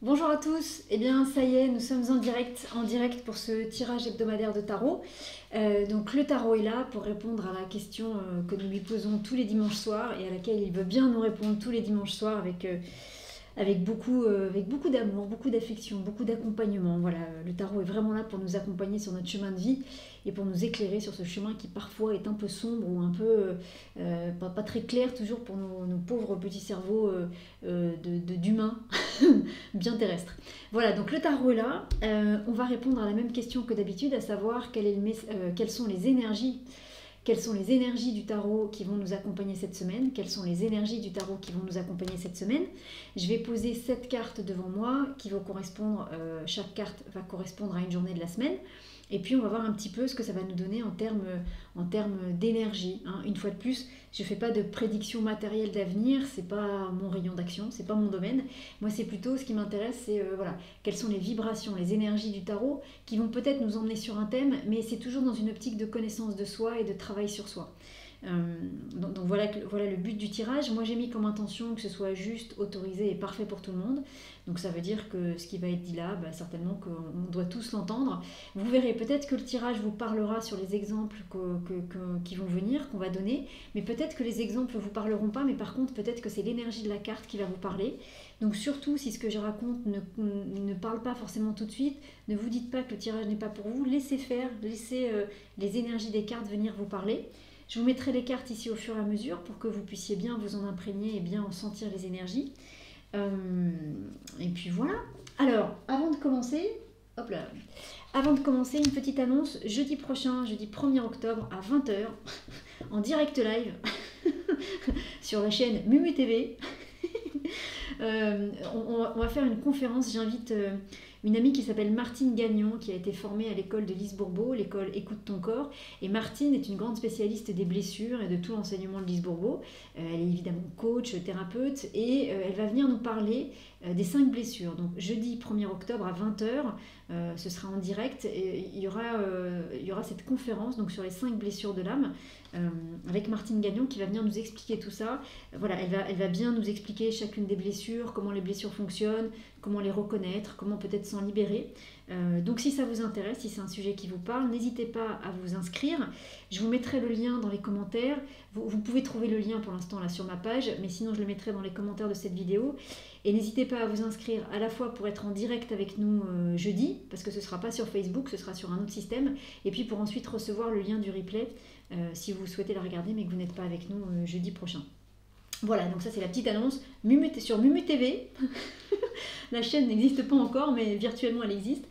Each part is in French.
Bonjour à tous, eh bien ça y est, nous sommes en direct pour ce tirage hebdomadaire de tarot. Donc le tarot est là pour répondre à la question que nous lui posons tous les dimanches soirs et à laquelle il veut bien nous répondre tous les dimanches soirs avec beaucoup d'amour, beaucoup d'affection, beaucoup d'accompagnement. Voilà, le tarot est vraiment là pour nous accompagner sur notre chemin de vie et pour nous éclairer sur ce chemin qui parfois est un peu sombre ou un peu pas très clair toujours pour nos pauvres petits cerveaux d'humains bien terrestres. Voilà, donc le tarot est là. On va répondre à la même question que d'habitude, à savoir quelles sont les énergies. Quelles sont les énergies du tarot qui vont nous accompagner cette semaine? Quelles sont les énergies du tarot qui vont nous accompagner cette semaine? Je vais poser 7 cartes devant moi qui vont correspondre, chaque carte va correspondre à une journée de la semaine. Et puis on va voir un petit peu ce que ça va nous donner en termes d'énergie. Hein. Une fois de plus, je ne fais pas de prédiction matérielle d'avenir, c'est pas mon rayon d'action, c'est pas mon domaine. Moi c'est plutôt ce qui m'intéresse, c'est voilà, quelles sont les vibrations, les énergies du tarot qui vont peut-être nous emmener sur un thème, mais c'est toujours dans une optique de connaissance de soi et de travail sur soi. Donc voilà le but du tirage. Moi j'ai mis comme intention que ce soit juste, autorisé et parfait pour tout le monde. Donc ça veut dire que ce qui va être dit là, certainement qu'on doit tous l'entendre. Vous verrez, peut-être que le tirage vous parlera sur les exemples qui vont venir, qu'on va donner, mais peut-être que les exemples ne vous parleront pas, mais par contre peut-être que c'est l'énergie de la carte qui va vous parler. Donc surtout, si ce que je raconte ne parle pas forcément tout de suite, ne vous dites pas que le tirage n'est pas pour vous, laissez faire, laissez les énergies des cartes venir vous parler. Je vous mettrai les cartes ici au fur et à mesure pour que vous puissiez bien vous en imprégner et bien en sentir les énergies. Et puis voilà. Alors, avant de commencer, une petite annonce. Jeudi prochain, jeudi 1er octobre à 20h, en direct live, sur la chaîne Mumu TV, on va faire une conférence. J'invite une amie qui s'appelle Martine Gagnon, qui a été formée à l'école de Lise Bourbeau, l'école Écoute ton corps. Et Martine est une grande spécialiste des blessures et de tout l'enseignement de Lise Bourbeau. Elle est évidemment coach, thérapeute, et elle va venir nous parler des 5 blessures. Donc jeudi 1er octobre à 20h, ce sera en direct. Et il y aura cette conférence donc, sur les 5 blessures de l'âme, avec Martine Gagnon qui va venir nous expliquer tout ça. Voilà, elle va bien nous expliquer chacune des blessures, comment les blessures fonctionnent, comment les reconnaître, comment peut-être s'en libérer. Donc si ça vous intéresse, si c'est un sujet qui vous parle, n'hésitez pas à vous inscrire. Je vous mettrai le lien dans les commentaires. Vous pouvez trouver le lien pour l'instant là sur ma page, mais sinon je le mettrai dans les commentaires de cette vidéo. Et n'hésitez pas à vous inscrire à la fois pour être en direct avec nous jeudi, parce que ce ne sera pas sur Facebook, ce sera sur un autre système, et puis pour ensuite recevoir le lien du replay si vous souhaitez la regarder mais que vous n'êtes pas avec nous jeudi prochain. Voilà, donc ça c'est la petite annonce sur Mumu TV. La chaîne n'existe pas encore, mais virtuellement elle existe.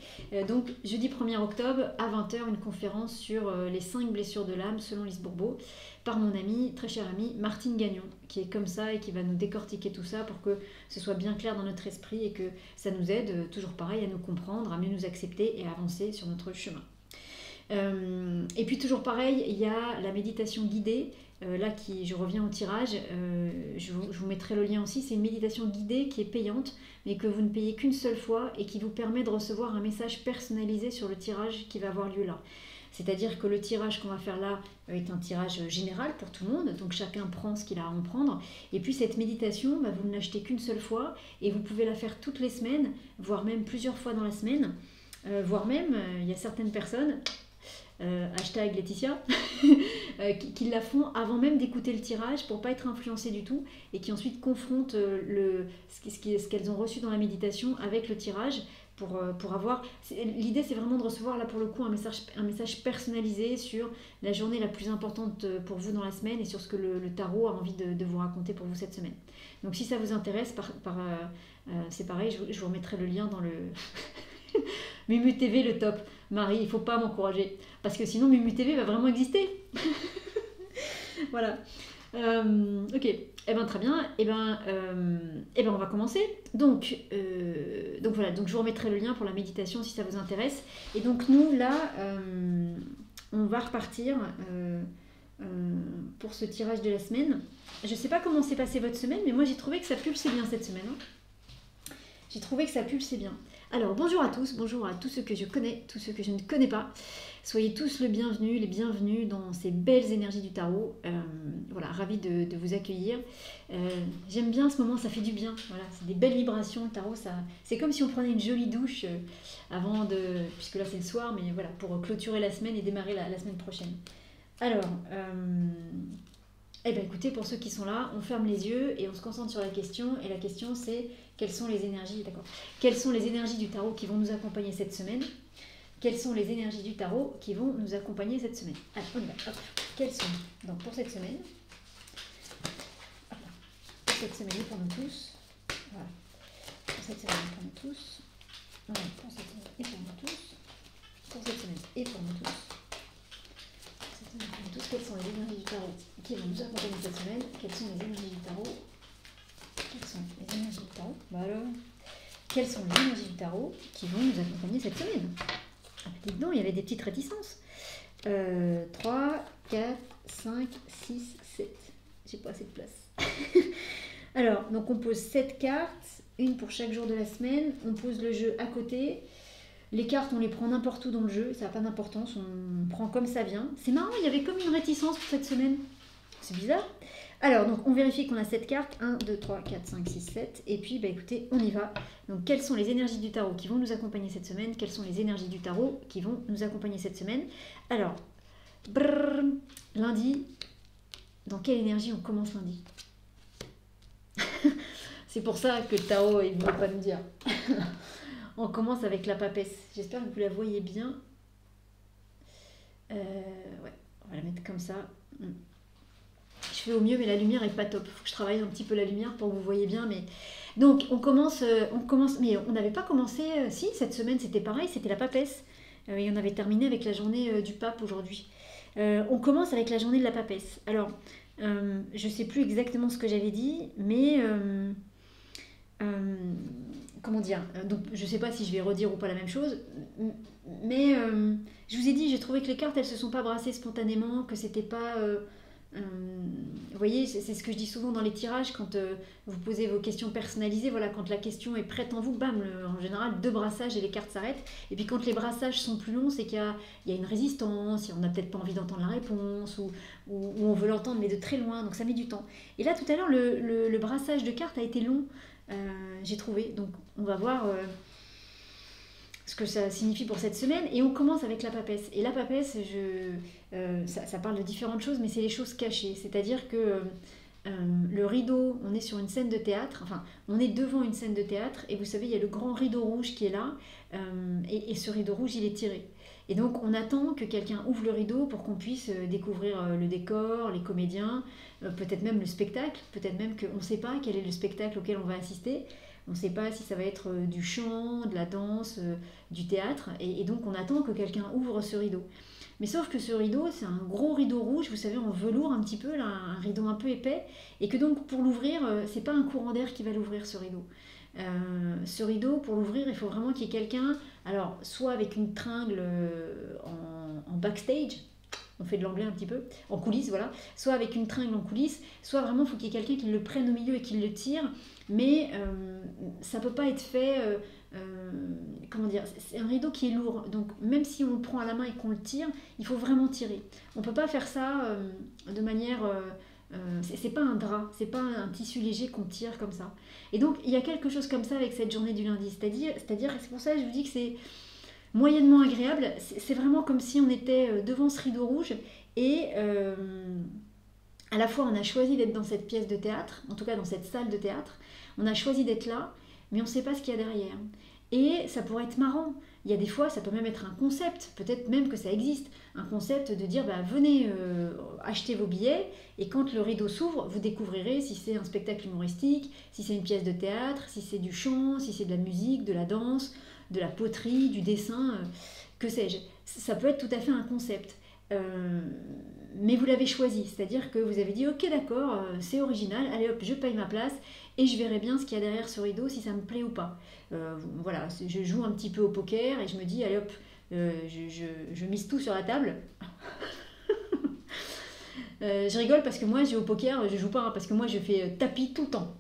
Donc jeudi 1er octobre à 20h, une conférence sur les 5 blessures de l'âme selon Lise Bourbeau, par mon amie, très chère amie, Martine Gagnon, qui est comme ça et qui va nous décortiquer tout ça pour que ce soit bien clair dans notre esprit et que ça nous aide, toujours pareil, à nous comprendre, à mieux nous accepter et à avancer sur notre chemin. Et puis toujours pareil, il y a la méditation guidée. Je reviens au tirage, je vous mettrai le lien aussi. C'est une méditation guidée qui est payante, mais que vous ne payez qu'une seule fois et qui vous permet de recevoir un message personnalisé sur le tirage qui va avoir lieu là. C'est-à-dire que le tirage qu'on va faire là est un tirage général pour tout le monde, donc chacun prend ce qu'il a à en prendre. Et puis cette méditation, vous ne l'achetez qu'une seule fois et vous pouvez la faire toutes les semaines, voire même plusieurs fois dans la semaine, voire même, il y a certaines personnes... hashtag Laetitia, qui la font avant même d'écouter le tirage pour pas être influencées du tout et qui ensuite confrontent ce qu'elles ont reçu dans la méditation avec le tirage pour avoir... L'idée c'est vraiment de recevoir là pour le coup un message personnalisé sur la journée la plus importante pour vous dans la semaine et sur ce que le tarot a envie de vous raconter pour vous cette semaine. Donc si ça vous intéresse, c'est pareil, je vous remettrai le lien dans le... Mumu TV le top. Marie, il faut pas m'encourager parce que sinon Mumu TV va vraiment exister. Voilà. Ok. Très bien. On va commencer. Donc voilà. Donc je vous remettrai le lien pour la méditation si ça vous intéresse. Et donc nous là, on va repartir pour ce tirage de la semaine. Je sais pas comment s'est passée votre semaine, mais moi j'ai trouvé que ça pulsait bien cette semaine. J'ai trouvé que ça pulsait bien. Alors bonjour à tous ceux que je connais, tous ceux que je ne connais pas. Soyez tous le bienvenu, les bienvenus dans ces belles énergies du tarot. Voilà, ravie de vous accueillir. J'aime bien ce moment, ça fait du bien. Voilà, c'est des belles vibrations, le tarot. C'est comme si on prenait une jolie douche avant de... Puisque là c'est le soir, mais voilà, pour clôturer la semaine et démarrer la semaine prochaine. Alors, eh bien écoutez, pour ceux qui sont là, on ferme les yeux et on se concentre sur la question. Et la question c'est, quelles sont les énergies, d'accord, quelles sont les énergies du tarot qui vont nous accompagner cette semaine? Quelles sont les énergies du tarot qui vont nous accompagner cette semaine? Allez, on y va. Hop. Quelles sont, donc pour cette semaine, hop là. Pour cette semaine et pour nous tous, voilà. Pour cette semaine et pour nous tous, voilà. Pour cette semaine et pour nous tous, pour cette semaine et pour nous tous. Quelles sont les énergies du tarot qui vont nous accompagner cette semaine? Quelles sont les énergies du tarot? Quelles sont les énergies du tarot? Bah alors, quelles sont les énergies du tarot qui vont nous accompagner cette semaine? Ah, dites donc, il y avait des petites réticences. 3, 4, 5, 6, 7. J'ai pas assez de place. Alors, donc on pose 7 cartes, une pour chaque jour de la semaine. On pose le jeu à côté. Les cartes, on les prend n'importe où dans le jeu, ça n'a pas d'importance, on prend comme ça vient. C'est marrant, il y avait comme une réticence pour cette semaine. C'est bizarre. Alors, donc on vérifie qu'on a 7 cartes. 1, 2, 3, 4, 5, 6, 7. Et puis, bah écoutez, on y va. Donc, quelles sont les énergies du tarot qui vont nous accompagner cette semaine? Quelles sont les énergies du tarot qui vont nous accompagner cette semaine? Alors, lundi, dans quelle énergie on commence lundi? C'est pour ça que le tarot, il ne voulait pas nous dire. On commence avec la papesse. J'espère que vous la voyez bien. Ouais, on va la mettre comme ça. Je fais au mieux, mais la lumière est pas top. Il faut que je travaille un petit peu la lumière pour que vous voyez bien. Mais donc, on commence. Mais on n'avait pas commencé. Si, cette semaine, c'était pareil. C'était la papesse. Et on avait terminé avec la journée du pape aujourd'hui. On commence avec la journée de la papesse. Alors, je ne sais plus exactement ce que j'avais dit, mais... comment dire, donc je sais pas si je vais redire ou pas la même chose, mais je vous ai dit, j'ai trouvé que les cartes elles se sont pas brassées spontanément, que c'était pas vous voyez, c'est ce que je dis souvent dans les tirages quand vous posez vos questions personnalisées, voilà, quand la question est prête en vous, bam, en général 2 brassages et les cartes s'arrêtent, et puis quand les brassages sont plus longs, c'est qu'il y a une résistance, on n'a peut-être pas envie d'entendre la réponse, ou on veut l'entendre mais de très loin, donc ça met du temps. Et là tout à l'heure le brassage de cartes a été long, j'ai trouvé, donc on va voir ce que ça signifie pour cette semaine, et on commence avec la papesse. Et la papesse, ça parle de différentes choses, mais c'est les choses cachées, c'est-à-dire que le rideau, on est sur une scène de théâtre, enfin on est devant une scène de théâtre, et vous savez il y a le grand rideau rouge qui est là, et ce rideau rouge il est tiré. Et donc on attend que quelqu'un ouvre le rideau pour qu'on puisse découvrir le décor, les comédiens, peut-être même le spectacle, peut-être même qu'on ne sait pas quel est le spectacle auquel on va assister, on ne sait pas si ça va être du chant, de la danse, du théâtre, et donc on attend que quelqu'un ouvre ce rideau. Mais sauf que ce rideau, c'est un gros rideau rouge, vous savez, en velours un petit peu, là, un rideau un peu épais, et que donc pour l'ouvrir, c'est pas un courant d'air qui va l'ouvrir ce rideau. Ce rideau, pour l'ouvrir, il faut vraiment qu'il y ait quelqu'un, alors soit avec une tringle en backstage, on fait de l'anglais un petit peu, en coulisses, voilà, soit avec une tringle en coulisses, soit vraiment il faut qu'il y ait quelqu'un qui le prenne au milieu et qui le tire, mais ça peut pas être fait, comment dire, c'est un rideau qui est lourd, donc même si on le prend à la main et qu'on le tire, il faut vraiment tirer. On peut pas faire ça de manière... c'est pas un drap, c'est pas un tissu léger qu'on tire comme ça. Et donc il y a quelque chose comme ça avec cette journée du lundi, c'est-à-dire c'est pour ça que je vous dis que c'est moyennement agréable, c'est vraiment comme si on était devant ce rideau rouge et à la fois on a choisi d'être dans cette pièce de théâtre, en tout cas dans cette salle de théâtre, on a choisi d'être là, mais on ne sait pas ce qu'il y a derrière. Et ça pourrait être marrant. Il y a des fois, ça peut même être un concept, peut-être même que ça existe, un concept de dire bah, venez acheter vos billets et quand le rideau s'ouvre, vous découvrirez si c'est un spectacle humoristique, si c'est une pièce de théâtre, si c'est du chant, si c'est de la musique, de la danse, de la poterie, du dessin, que sais-je. Ça peut être tout à fait un concept. Mais vous l'avez choisi, c'est-à-dire que vous avez dit ok d'accord, c'est original, allez hop, je paye ma place et je verrai bien ce qu'il y a derrière ce rideau, si ça me plaît ou pas. Voilà, je joue un petit peu au poker et je me dis allez hop, je mise tout sur la table. Je rigole parce que moi, au poker, je joue pas, hein, parce que moi, je fais tapis tout le temps.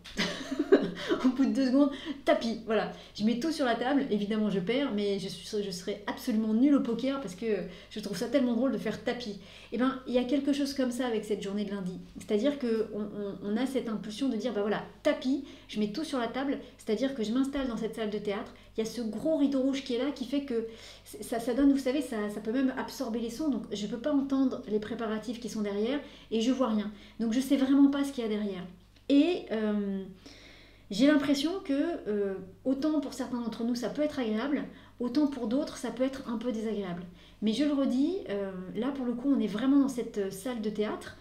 Au bout de 2 secondes, tapis, voilà. Je mets tout sur la table, évidemment je perds, mais je serais absolument nulle au poker parce que je trouve ça tellement drôle de faire tapis. Et bien, il y a quelque chose comme ça avec cette journée de lundi. C'est-à-dire qu'on a cette impulsion de dire, bah voilà, tapis, je mets tout sur la table, c'est-à-dire que je m'installe dans cette salle de théâtre, il y a ce gros rideau rouge qui est là, qui fait que ça donne, vous savez, ça peut même absorber les sons, donc je ne peux pas entendre les préparatifs qui sont derrière, et je vois rien. Donc je ne sais vraiment pas ce qu'il y a derrière. Et j'ai l'impression que autant pour certains d'entre nous ça peut être agréable, autant pour d'autres ça peut être un peu désagréable. Mais je le redis, là pour le coup on est vraiment dans cette salle de théâtre,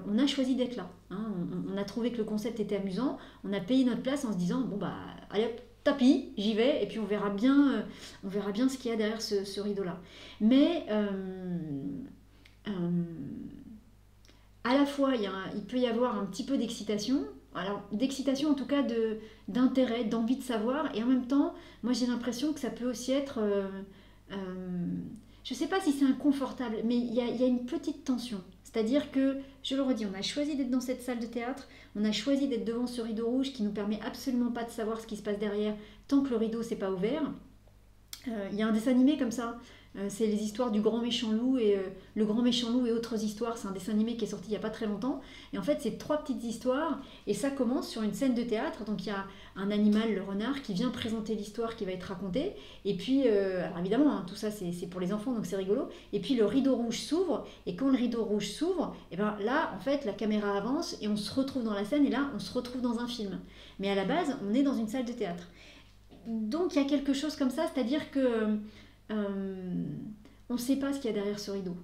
on a choisi d'être là. Hein. On a trouvé que le concept était amusant, on a payé notre place en se disant bon bah allez hop, tapis, j'y vais, et puis on verra bien ce qu'il y a derrière ce rideau-là. Mais à la fois il peut y avoir un petit peu d'excitation, alors d'excitation en tout cas d'intérêt, d'envie de savoir, et en même temps, moi j'ai l'impression que ça peut aussi être, je ne sais pas si c'est inconfortable, mais il y a une petite tension. C'est-à-dire que, je le redis, on a choisi d'être dans cette salle de théâtre, on a choisi d'être devant ce rideau rouge qui ne nous permet absolument pas de savoir ce qui se passe derrière tant que le rideau s'est pas ouvert. Il y a un dessin animé comme ça, c'est les histoires du grand méchant loup et le grand méchant loup et autres histoires. C'est un dessin animé qui est sorti il n'y a pas très longtemps. Et en fait, c'est 3 petites histoires et ça commence sur une scène de théâtre. Donc il y a un animal, le renard, qui vient présenter l'histoire qui va être racontée. Et puis, alors évidemment, hein, tout ça c'est pour les enfants, donc c'est rigolo. Et puis le rideau rouge s'ouvre. Et quand le rideau rouge s'ouvre, et ben là, en fait, la caméra avance et on se retrouve dans la scène. Et là, on se retrouve dans un film. Mais à la base, on est dans une salle de théâtre. Donc il y a quelque chose comme ça, c'est-à-dire que on ne sait pas ce qu'il y a derrière ce rideau.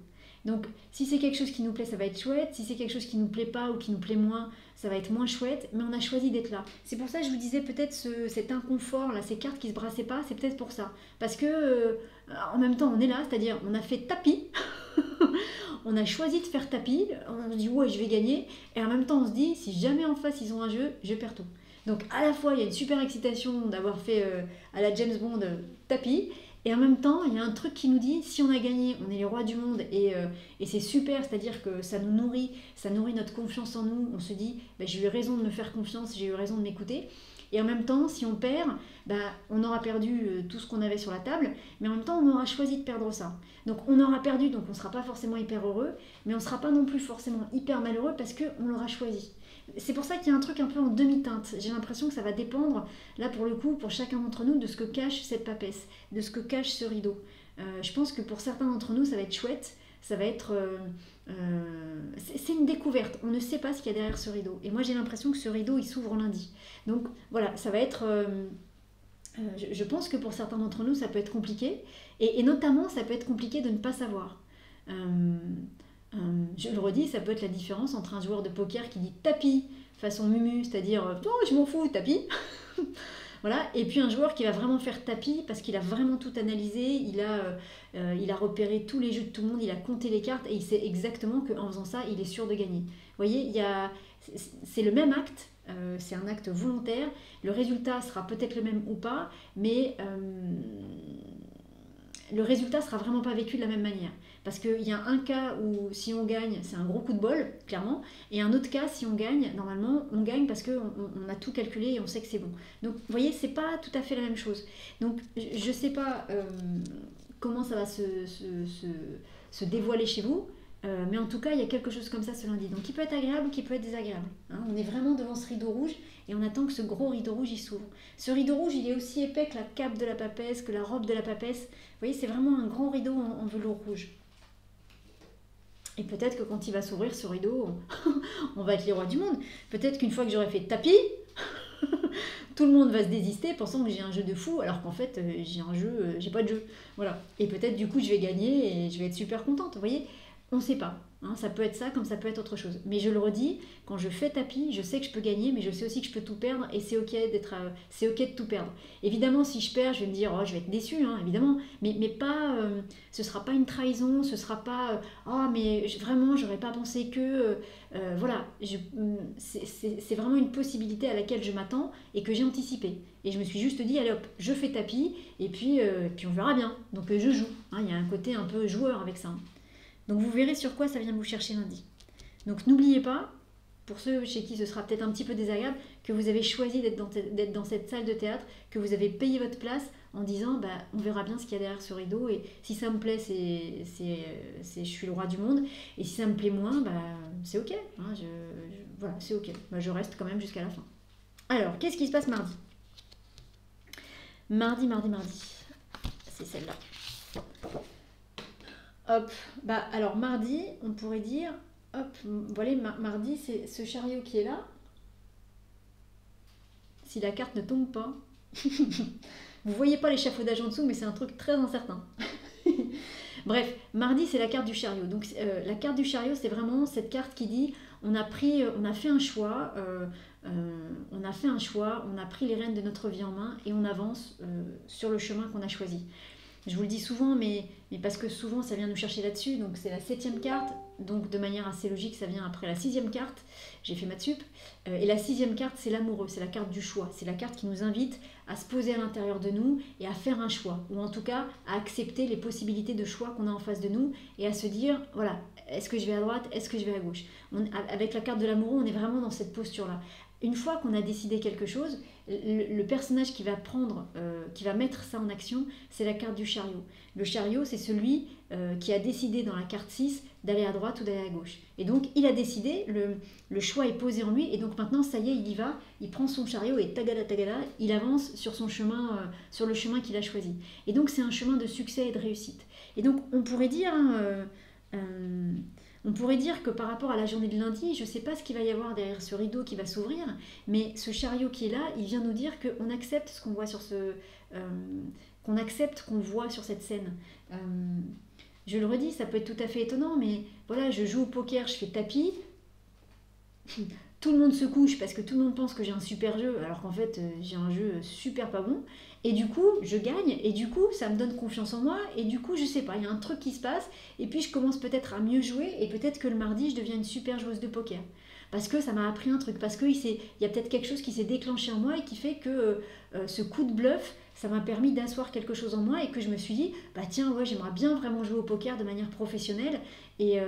Donc si c'est quelque chose qui nous plaît, ça va être chouette. Si c'est quelque chose qui nous plaît pas ou qui nous plaît moins, ça va être moins chouette. Mais on a choisi d'être là. C'est pour ça que je vous disais peut-être cet inconfort, là, ces cartes qui se brassaient pas, c'est peut-être pour ça. Parce que en même temps, on est là, c'est-à-dire on a fait tapis. On a choisi de faire tapis. On se dit ouais, je vais gagner. Et en même temps, on se dit si jamais en face ils ont un jeu, je perds tout. Donc à la fois il y a une super excitation d'avoir fait à la James Bond tapis, et en même temps il y a un truc qui nous dit si on a gagné, on est les rois du monde, et c'est super, c'est-à-dire que ça nous nourrit, ça nourrit notre confiance en nous, on se dit bah, j'ai eu raison de me faire confiance, j'ai eu raison de m'écouter. Et en même temps, si on perd, bah, on aura perdu tout ce qu'on avait sur la table, mais en même temps, on aura choisi de perdre ça. Donc on aura perdu, donc on ne sera pas forcément hyper heureux, mais on ne sera pas non plus forcément hyper malheureux parce qu'on l'aura choisi. C'est pour ça qu'il y a un truc un peu en demi-teinte. J'ai l'impression que ça va dépendre, là pour le coup, pour chacun d'entre nous, de ce que cache cette papesse, de ce que cache ce rideau. Je pense que pour certains d'entre nous, ça va être chouette, ça va être... c'est une découverte, on ne sait pas ce qu'il y a derrière ce rideau. Et moi j'ai l'impression que ce rideau, il s'ouvre lundi. Donc voilà, ça va être... je pense que pour certains d'entre nous, ça peut être compliqué. Et notamment, ça peut être compliqué de ne pas savoir. Je le redis, ça peut être la différence entre un joueur de poker qui dit tapis façon mumu, c'est-à-dire oh, je m'en fous, tapis. Voilà. Et puis un joueur qui va vraiment faire tapis parce qu'il a vraiment tout analysé, il a repéré tous les jeux de tout le monde, il a compté les cartes et il sait exactement qu'en faisant ça, il est sûr de gagner. Vous voyez, c'est le même acte, c'est un acte volontaire, le résultat sera peut-être le même ou pas, mais le résultat sera vraiment pas vécu de la même manière. Parce qu'il y a un cas où si on gagne, c'est un gros coup de bol, clairement, et un autre cas, si on gagne, normalement, on gagne parce qu'on a tout calculé et on sait que c'est bon. Donc, vous voyez, c'est pas tout à fait la même chose. Donc, je sais pas comment ça va se dévoiler chez vous, mais en tout cas, il y a quelque chose comme ça ce lundi. Donc, qui peut être agréable ou qui peut être désagréable. Hein, on est vraiment devant ce rideau rouge et on attend que ce gros rideau rouge, il s'ouvre. Ce rideau rouge, il est aussi épais que la cape de la papesse, que la robe de la papesse. Vous voyez, c'est vraiment un grand rideau en velours rouge. Et peut-être que quand il va s'ouvrir ce rideau, on va être les rois du monde. Peut-être qu'une fois que j'aurai fait tapis, tout le monde va se désister pensant que j'ai un jeu de fou, alors qu'en fait, j'ai pas de jeu. Voilà. Et peut-être du coup, je vais gagner et je vais être super contente. Vous voyez, on ne sait pas. Hein, ça peut être ça comme ça peut être autre chose. Mais je le redis, quand je fais tapis, je sais que je peux gagner, mais je sais aussi que je peux tout perdre et c'est ok de tout perdre. Évidemment, si je perds, je vais me dire, oh, je vais être déçue, hein, évidemment, mais pas, ce sera pas une trahison, ce sera pas, oh, mais vraiment, j'aurais pas pensé que, voilà, c'est vraiment une possibilité à laquelle je m'attends et que j'ai anticipé. Et je me suis juste dit, allez hop, je fais tapis et puis on verra bien. Donc je joue. Hein, il y a un côté un peu joueur avec ça. Hein. Donc vous verrez sur quoi ça vient vous chercher lundi. Donc n'oubliez pas, pour ceux chez qui ce sera peut-être un petit peu désagréable, que vous avez choisi d'être dans cette salle de théâtre, que vous avez payé votre place en disant bah, on verra bien ce qu'il y a derrière ce rideau et si ça me plaît, je suis le roi du monde et si ça me plaît moins, bah, c'est ok. Hein, voilà, c'est ok. Bah, je reste quand même jusqu'à la fin. Alors, qu'est-ce qui se passe mardi ? Mardi. C'est celle-là. Hop, bah alors mardi, on pourrait dire, hop, voilà, mardi, c'est ce chariot qui est là. Si la carte ne tombe pas, vous voyez pas l'échafaudage en dessous, mais c'est un truc très incertain. Bref, mardi, c'est la carte du chariot. Donc la carte du chariot, c'est vraiment cette carte qui dit, on a fait un choix, on a pris les rênes de notre vie en main et on avance sur le chemin qu'on a choisi. Je vous le dis souvent, mais parce que souvent ça vient nous chercher là-dessus. Donc c'est la 7e carte, donc de manière assez logique, ça vient après la 6e carte. J'ai fait maths sup. Et la 6e carte, c'est l'amoureux, c'est la carte du choix. C'est la carte qui nous invite à se poser à l'intérieur de nous et à faire un choix. Ou en tout cas, à accepter les possibilités de choix qu'on a en face de nous et à se dire, voilà, est-ce que je vais à droite, est-ce que je vais à gauche ? Avec la carte de l'amoureux, on est vraiment dans cette posture-là. Une fois qu'on a décidé quelque chose, le personnage qui va mettre ça en action, c'est la carte du chariot. Le chariot, c'est celui qui a décidé dans la carte 6 d'aller à droite ou d'aller à gauche. Et donc, il a décidé, le choix est posé en lui, et donc maintenant, ça y est, il y va, il prend son chariot et tagada, il avance sur son chemin, sur le chemin qu'il a choisi. Et donc, c'est un chemin de succès et de réussite. Et donc, on pourrait dire... on pourrait dire que par rapport à la journée de lundi, je ne sais pas ce qu'il va y avoir derrière ce rideau qui va s'ouvrir, mais ce chariot qui est là, il vient nous dire qu'on accepte ce qu'on voit sur qu'on accepte qu'on voit sur cette scène. Je le redis, ça peut être tout à fait étonnant, mais voilà, je joue au poker, je fais tapis, tout le monde se couche parce que tout le monde pense que j'ai un super jeu, alors qu'en fait j'ai un jeu super pas bon. Et du coup, je gagne, et du coup, ça me donne confiance en moi, et du coup, je sais pas, il y a un truc qui se passe, et puis je commence peut-être à mieux jouer, et peut-être que le mardi, je deviens une super joueuse de poker. Parce que ça m'a appris un truc, parce qu'il y a peut-être quelque chose qui s'est déclenché en moi, et qui fait que ce coup de bluff, ça m'a permis d'asseoir quelque chose en moi, et que je me suis dit, bah tiens, ouais, j'aimerais bien vraiment jouer au poker de manière professionnelle, et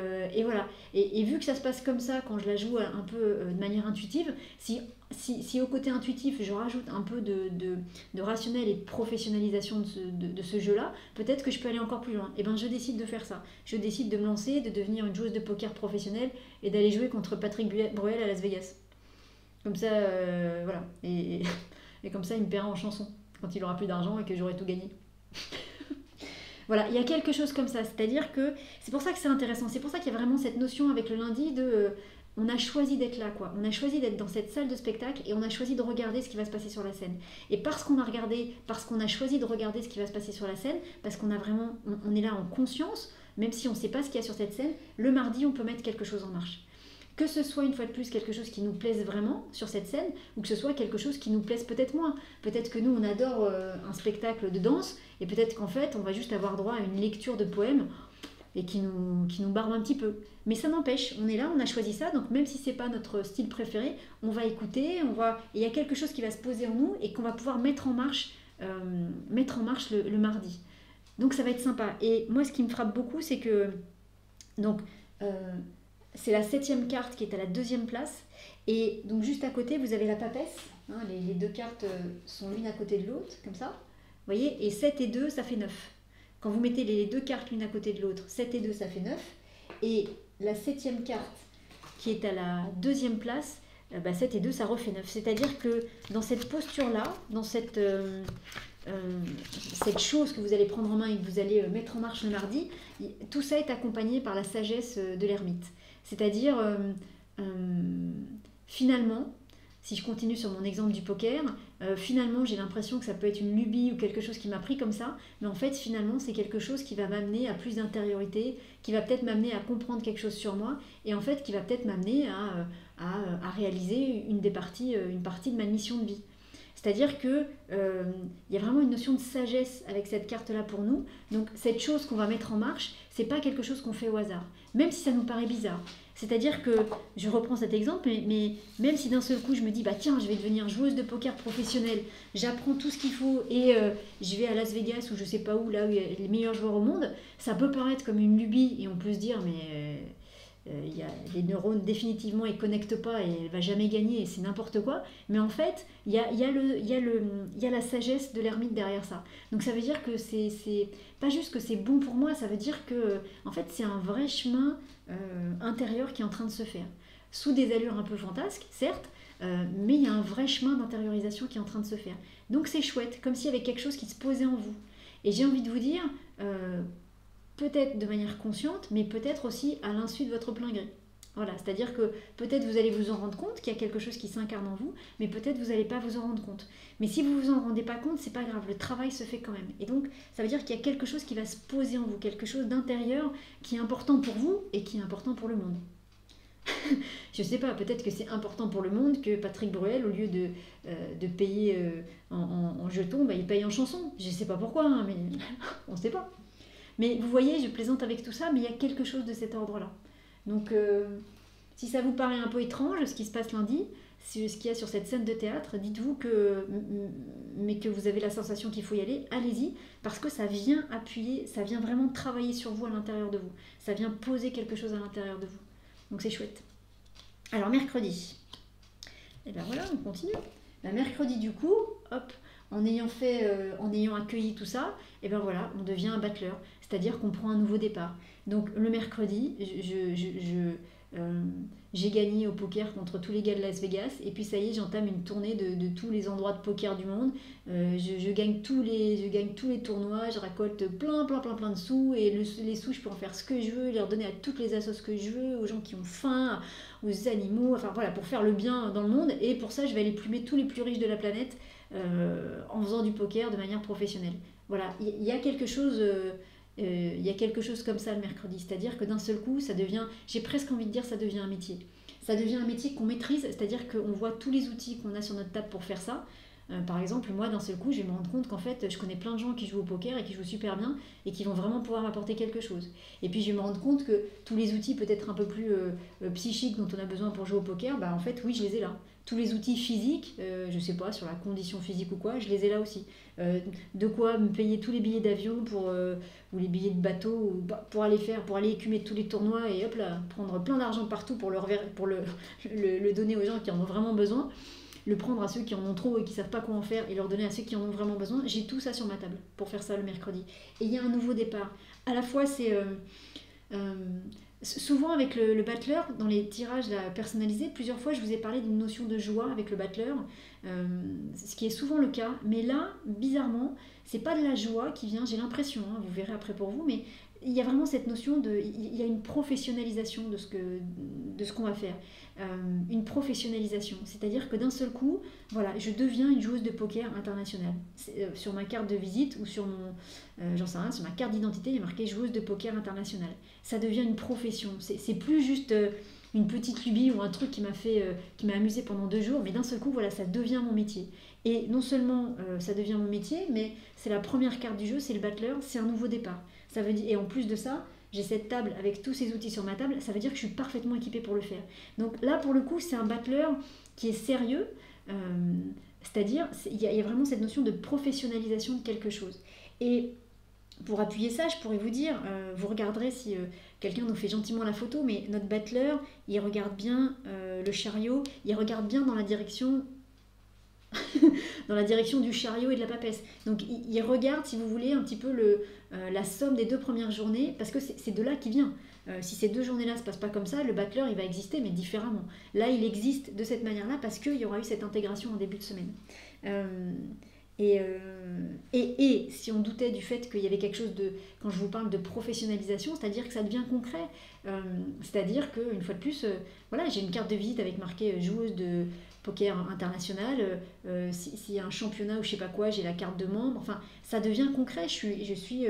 voilà. Et vu que ça se passe comme ça, quand je la joue un peu de manière intuitive, si au côté intuitif, je rajoute un peu de rationnel et de professionnalisation de ce jeu-là, peut-être que je peux aller encore plus loin. Et bien, je décide de faire ça. Je décide de me lancer, de devenir une joueuse de poker professionnelle et d'aller jouer contre Patrick Bruel à Las Vegas. Comme ça, voilà. Et comme ça, il me paiera en chanson quand il aura plus d'argent et que j'aurai tout gagné. Voilà, il y a quelque chose comme ça. C'est-à-dire que c'est pour ça que c'est intéressant. C'est pour ça qu'il y a vraiment cette notion avec le lundi de... on a choisi d'être là, quoi. On a choisi d'être dans cette salle de spectacle et on a choisi de regarder ce qui va se passer sur la scène. Et parce qu'on a choisi de regarder ce qui va se passer sur la scène, parce qu'on a vraiment, on est là en conscience, même si on ne sait pas ce qu'il y a sur cette scène, le mardi, on peut mettre quelque chose en marche. Que ce soit une fois de plus quelque chose qui nous plaise vraiment sur cette scène, ou que ce soit quelque chose qui nous plaise peut-être moins. Peut-être que nous, on adore un spectacle de danse, et peut-être qu'en fait, on va juste avoir droit à une lecture de poèmes et qui nous barbe un petit peu. Mais ça n'empêche, on est là, on a choisi ça, donc même si c'est pas notre style préféré, on va écouter, et il y a quelque chose qui va se poser en nous et qu'on va pouvoir mettre en marche le mardi. Donc ça va être sympa. Et moi, ce qui me frappe beaucoup, c'est que donc c'est la 7e carte qui est à la 2e place, et donc juste à côté, vous avez la papesse. Hein, les deux cartes sont l'une à côté de l'autre, comme ça. Vous voyez, et 7 et 2, ça fait 9. Quand vous mettez les deux cartes l'une à côté de l'autre, 7 et 2, ça fait 9. Et la 7e carte, qui est à la 2e place, 7 et 2, ça refait 9. C'est-à-dire que dans cette posture-là, dans cette chose que vous allez prendre en main et que vous allez mettre en marche le mardi, tout ça est accompagné par la sagesse de l'ermite. C'est-à-dire, finalement, si je continue sur mon exemple du poker, finalement j'ai l'impression que ça peut être une lubie ou quelque chose qui m'a pris comme ça, mais en fait finalement c'est quelque chose qui va m'amener à plus d'intériorité, qui va peut-être m'amener à comprendre quelque chose sur moi, et en fait qui va peut-être m'amener à réaliser une partie de ma mission de vie. C'est-à-dire qu'il y a vraiment une notion de sagesse avec cette carte-là pour nous. Donc cette chose qu'on va mettre en marche, c'est pas quelque chose qu'on fait au hasard, même si ça nous paraît bizarre. C'est-à-dire que, je reprends cet exemple, mais même si d'un seul coup je me dis, bah tiens, je vais devenir joueuse de poker professionnelle, j'apprends tout ce qu'il faut et je vais à Las Vegas ou je sais pas où, là où il y a les meilleurs joueurs au monde, ça peut paraître comme une lubie et on peut se dire, les neurones définitivement ils connectent pas et elle va jamais gagner et c'est n'importe quoi. Mais en fait, il y a la sagesse de l'ermite derrière ça. Donc ça veut dire que c'est pas juste que c'est bon pour moi, ça veut dire que en fait c'est un vrai chemin intérieur qui est en train de se faire. Sous des allures un peu fantasques, certes, mais il y a un vrai chemin d'intériorisation qui est en train de se faire. Donc c'est chouette, comme s'il y avait quelque chose qui se posait en vous. Et j'ai envie de vous dire, peut-être de manière consciente, mais peut-être aussi à l'insu de votre plein gré. Voilà, c'est-à-dire que peut-être vous allez vous en rendre compte qu'il y a quelque chose qui s'incarne en vous, mais peut-être vous n'allez pas vous en rendre compte. Mais si vous vous en rendez pas compte, c'est pas grave, le travail se fait quand même. Et donc, ça veut dire qu'il y a quelque chose qui va se poser en vous, quelque chose d'intérieur qui est important pour vous et qui est important pour le monde. Je sais pas, peut-être que c'est important pour le monde que Patrick Bruel, au lieu de payer en jetons, bah, il paye en chansons. Je sais pas pourquoi, hein, mais on sait pas. Mais vous voyez, je plaisante avec tout ça, mais il y a quelque chose de cet ordre-là. Donc, si ça vous paraît un peu étrange, ce qui se passe lundi, ce qu'il y a sur cette scène de théâtre, dites-vous mais que vous avez la sensation qu'il faut y aller, allez-y, parce que ça vient appuyer, ça vient vraiment travailler sur vous à l'intérieur de vous. Ça vient poser quelque chose à l'intérieur de vous. Donc c'est chouette. Alors mercredi, et ben voilà, on continue. Mercredi du coup, hop, en ayant accueilli tout ça, et ben voilà, on devient un battleur, c'est-à-dire qu'on prend un nouveau départ. Donc le mercredi, j'ai gagné au poker contre tous les gars de Las Vegas, et puis ça y est, j'entame une tournée de tous les endroits de poker du monde. Je gagne tous les tournois, je récolte plein de sous, et les sous, je peux en faire ce que je veux, les redonner à toutes les assos que je veux, aux gens qui ont faim, aux animaux, enfin voilà, pour faire le bien dans le monde. Et pour ça, je vais aller plumer tous les plus riches de la planète en faisant du poker de manière professionnelle. Voilà, il y a quelque chose... il y a quelque chose comme ça le mercredi, c'est-à-dire que d'un seul coup, ça devient, j'ai presque envie de dire, ça devient un métier. Ça devient un métier qu'on maîtrise, c'est-à-dire qu'on voit tous les outils qu'on a sur notre table pour faire ça. Par exemple, moi, d'un seul coup, je vais me rendre compte qu'en fait, je connais plein de gens qui jouent au poker et qui jouent super bien et qui vont vraiment pouvoir m'apporter quelque chose. Et puis, je vais me rendre compte que tous les outils peut-être un peu plus psychiques dont on a besoin pour jouer au poker, bah en fait, oui, je les ai là. Tous les outils physiques, je sais pas, sur la condition physique ou quoi, je les ai là aussi. De quoi me payer tous les billets d'avion ou les billets de bateau pour aller écumer tous les tournois et hop là, prendre plein d'argent partout pour le donner aux gens qui en ont vraiment besoin, le prendre à ceux qui en ont trop et qui savent pas quoi en faire et leur donner à ceux qui en ont vraiment besoin. J'ai tout ça sur ma table pour faire ça le mercredi. Et il y a un nouveau départ. À la fois, c'est... souvent avec le battleur, dans les tirages personnalisés, plusieurs fois je vous ai parlé d'une notion de joie avec le battleur, ce qui est souvent le cas, mais là, bizarrement, c'est pas de la joie qui vient, j'ai l'impression, hein, vous verrez après pour vous, mais il y a vraiment cette notion il y a une professionnalisation de ce qu'on va faire, une professionnalisation, c'est-à-dire que d'un seul coup, voilà, je deviens une joueuse de poker internationale. Sur ma carte de visite ou sur j'en sais rien, sur ma carte d'identité, il y a marqué joueuse de poker internationale. Ça devient une profession. C'est plus juste une petite lubie ou un truc qui m'a amusé pendant 2 jours, mais d'un seul coup, voilà, ça devient mon métier. Et non seulement ça devient mon métier, mais c'est la première carte du jeu, c'est le battleur, c'est un nouveau départ. Ça veut dire, et en plus de ça, j'ai cette table avec tous ces outils sur ma table, ça veut dire que je suis parfaitement équipée pour le faire. Donc là, pour le coup, c'est un battleur qui est sérieux, c'est-à-dire, il y a vraiment cette notion de professionnalisation de quelque chose. Et pour appuyer ça, je pourrais vous dire, vous regarderez si quelqu'un nous fait gentiment la photo, mais notre battleur, il regarde bien le chariot, il regarde bien dans la direction du chariot et de la papesse. Donc il regarde, si vous voulez, un petit peu la somme des 2 premières journées, parce que c'est de là qu'il vient. Si ces 2 journées-là ne se passent pas comme ça, le battleur, il va exister, mais différemment. Là, il existe de cette manière-là, parce qu'il y aura eu cette intégration en début de semaine. Et si on doutait du fait qu'il y avait quelque chose quand je vous parle de professionnalisation, c'est-à-dire que ça devient concret. C'est-à-dire qu'une fois de plus, voilà, j'ai une carte de visite avec marqué joueuse de poker international. S'il y a un championnat ou je sais pas quoi, j'ai la carte de membre. Enfin, ça devient concret. Je suis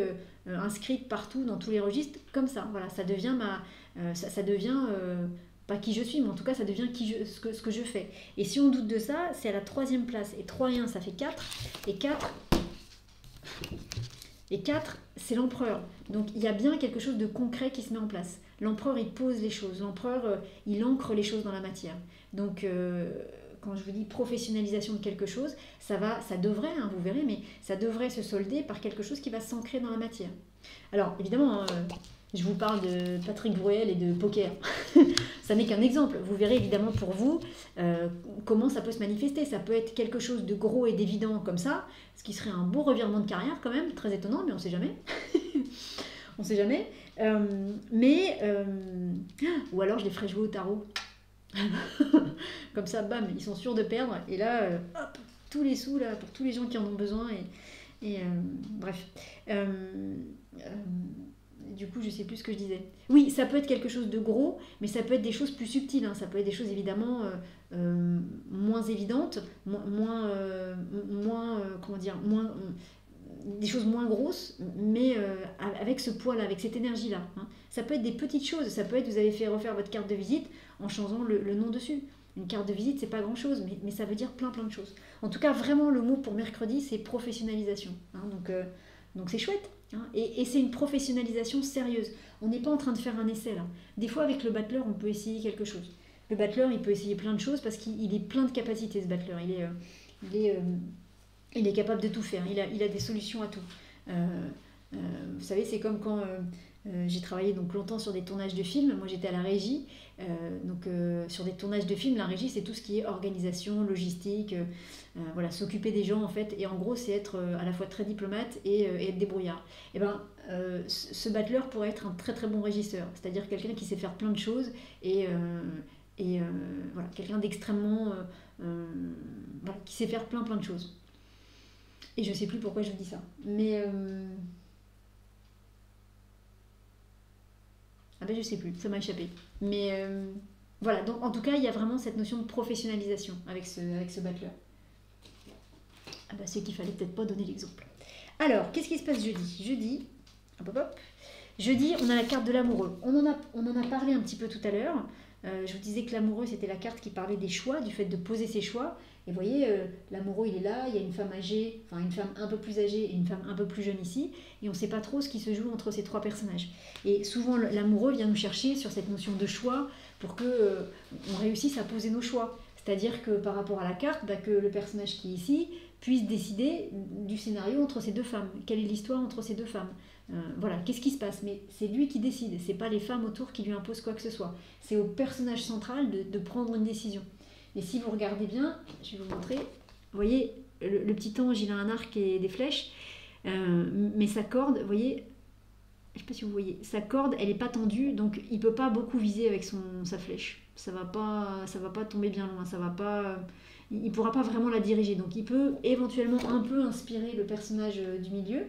inscrite partout dans tous les registres comme ça. Voilà, ça devient ça devient pas qui je suis, mais en tout cas ça devient ce que je fais. Et si on doute de ça, c'est à la 3e place. Et 3 et 1, ça fait 4. Et 4, c'est l'empereur. Donc il y a bien quelque chose de concret qui se met en place. L'empereur, il pose les choses. L'empereur, il ancre les choses dans la matière. Donc quand je vous dis professionnalisation de quelque chose, ça devrait, hein, vous verrez, mais ça devrait se solder par quelque chose qui va s'ancrer dans la matière. Alors évidemment... je vous parle de Patrick Bruel et de poker. Ça n'est qu'un exemple. Vous verrez évidemment pour vous comment ça peut se manifester. Ça peut être quelque chose de gros et d'évident comme ça, ce qui serait un beau revirement de carrière quand même, très étonnant, mais on ne sait jamais. On ne sait jamais. Ou alors je les ferai jouer au tarot. Comme ça, bam, ils sont sûrs de perdre. Et là, hop, tous les sous là, pour tous les gens qui en ont besoin. Bref. Du coup, je sais plus ce que je disais. Oui, ça peut être quelque chose de gros, mais ça peut être des choses plus subtiles. Hein. Ça peut être des choses évidemment moins évidentes, comment dire, des choses moins grosses, mais avec ce poids-là, avec cette énergie-là. Hein. Ça peut être des petites choses. Ça peut être, vous avez fait refaire votre carte de visite en changeant le nom dessus. Une carte de visite, c'est pas grand-chose, mais ça veut dire plein de choses. En tout cas, vraiment, le mot pour mercredi, c'est professionnalisation. Hein. Donc c'est chouette. Hein. Et c'est une professionnalisation sérieuse. On n'est pas en train de faire un essai, là. Des fois, avec le battleur, on peut essayer quelque chose. Le battleur, il peut essayer plein de choses parce qu'il est plein de capacités, ce battleur. Il est capable de tout faire. Il a des solutions à tout. Vous savez, c'est comme quand j'ai travaillé donc longtemps sur des tournages de films. Moi, j'étais à la régie. Sur des tournages de films, la régie, c'est tout ce qui est organisation, logistique, voilà, s'occuper des gens en fait. Et en gros, c'est être à la fois très diplomate et être débrouillard. Et ce battleur pourrait être un très très bon régisseur, c'est-à-dire quelqu'un qui sait faire plein de choses et voilà, quelqu'un d'extrêmement voilà, qui sait faire plein de choses. Et je sais plus pourquoi je vous dis ça, mais je sais plus, ça m'a échappé. Mais voilà, donc en tout cas, il y a vraiment cette notion de professionnalisation avec ce battleur. C'est qu'il fallait peut-être pas donner l'exemple. Alors, qu'est-ce qui se passe jeudi, jeudi, on a la carte de l'amoureux. On en a parlé un petit peu tout à l'heure. Je vous disais que l'amoureux, c'était la carte qui parlait des choix, du fait de poser ses choix. Et vous voyez, l'amoureux, il est là, il y a une femme âgée, enfin une femme un peu plus âgée et une femme un peu plus jeune ici, et on ne sait pas trop ce qui se joue entre ces trois personnages. Et souvent, l'amoureux vient nous chercher sur cette notion de choix pour qu'on réussisse à poser nos choix. C'est-à-dire que par rapport à la carte, que le personnage qui est ici puisse décider du scénario entre ces deux femmes. Quelle est l'histoire entre ces deux femmes ? Voilà, qu'est-ce qui se passe ? Mais c'est lui qui décide, c'est pas les femmes autour qui lui imposent quoi que ce soit. C'est au personnage central de prendre une décision. Et si vous regardez bien, je vais vous montrer, vous voyez, le petit ange, il a un arc et des flèches, mais sa corde, vous voyez, je ne sais pas si vous voyez, sa corde, elle n'est pas tendue, donc il ne peut pas beaucoup viser avec sa flèche. Ça va pas tomber bien loin, il ne pourra pas vraiment la diriger. Donc il peut éventuellement un peu inspirer le personnage du milieu,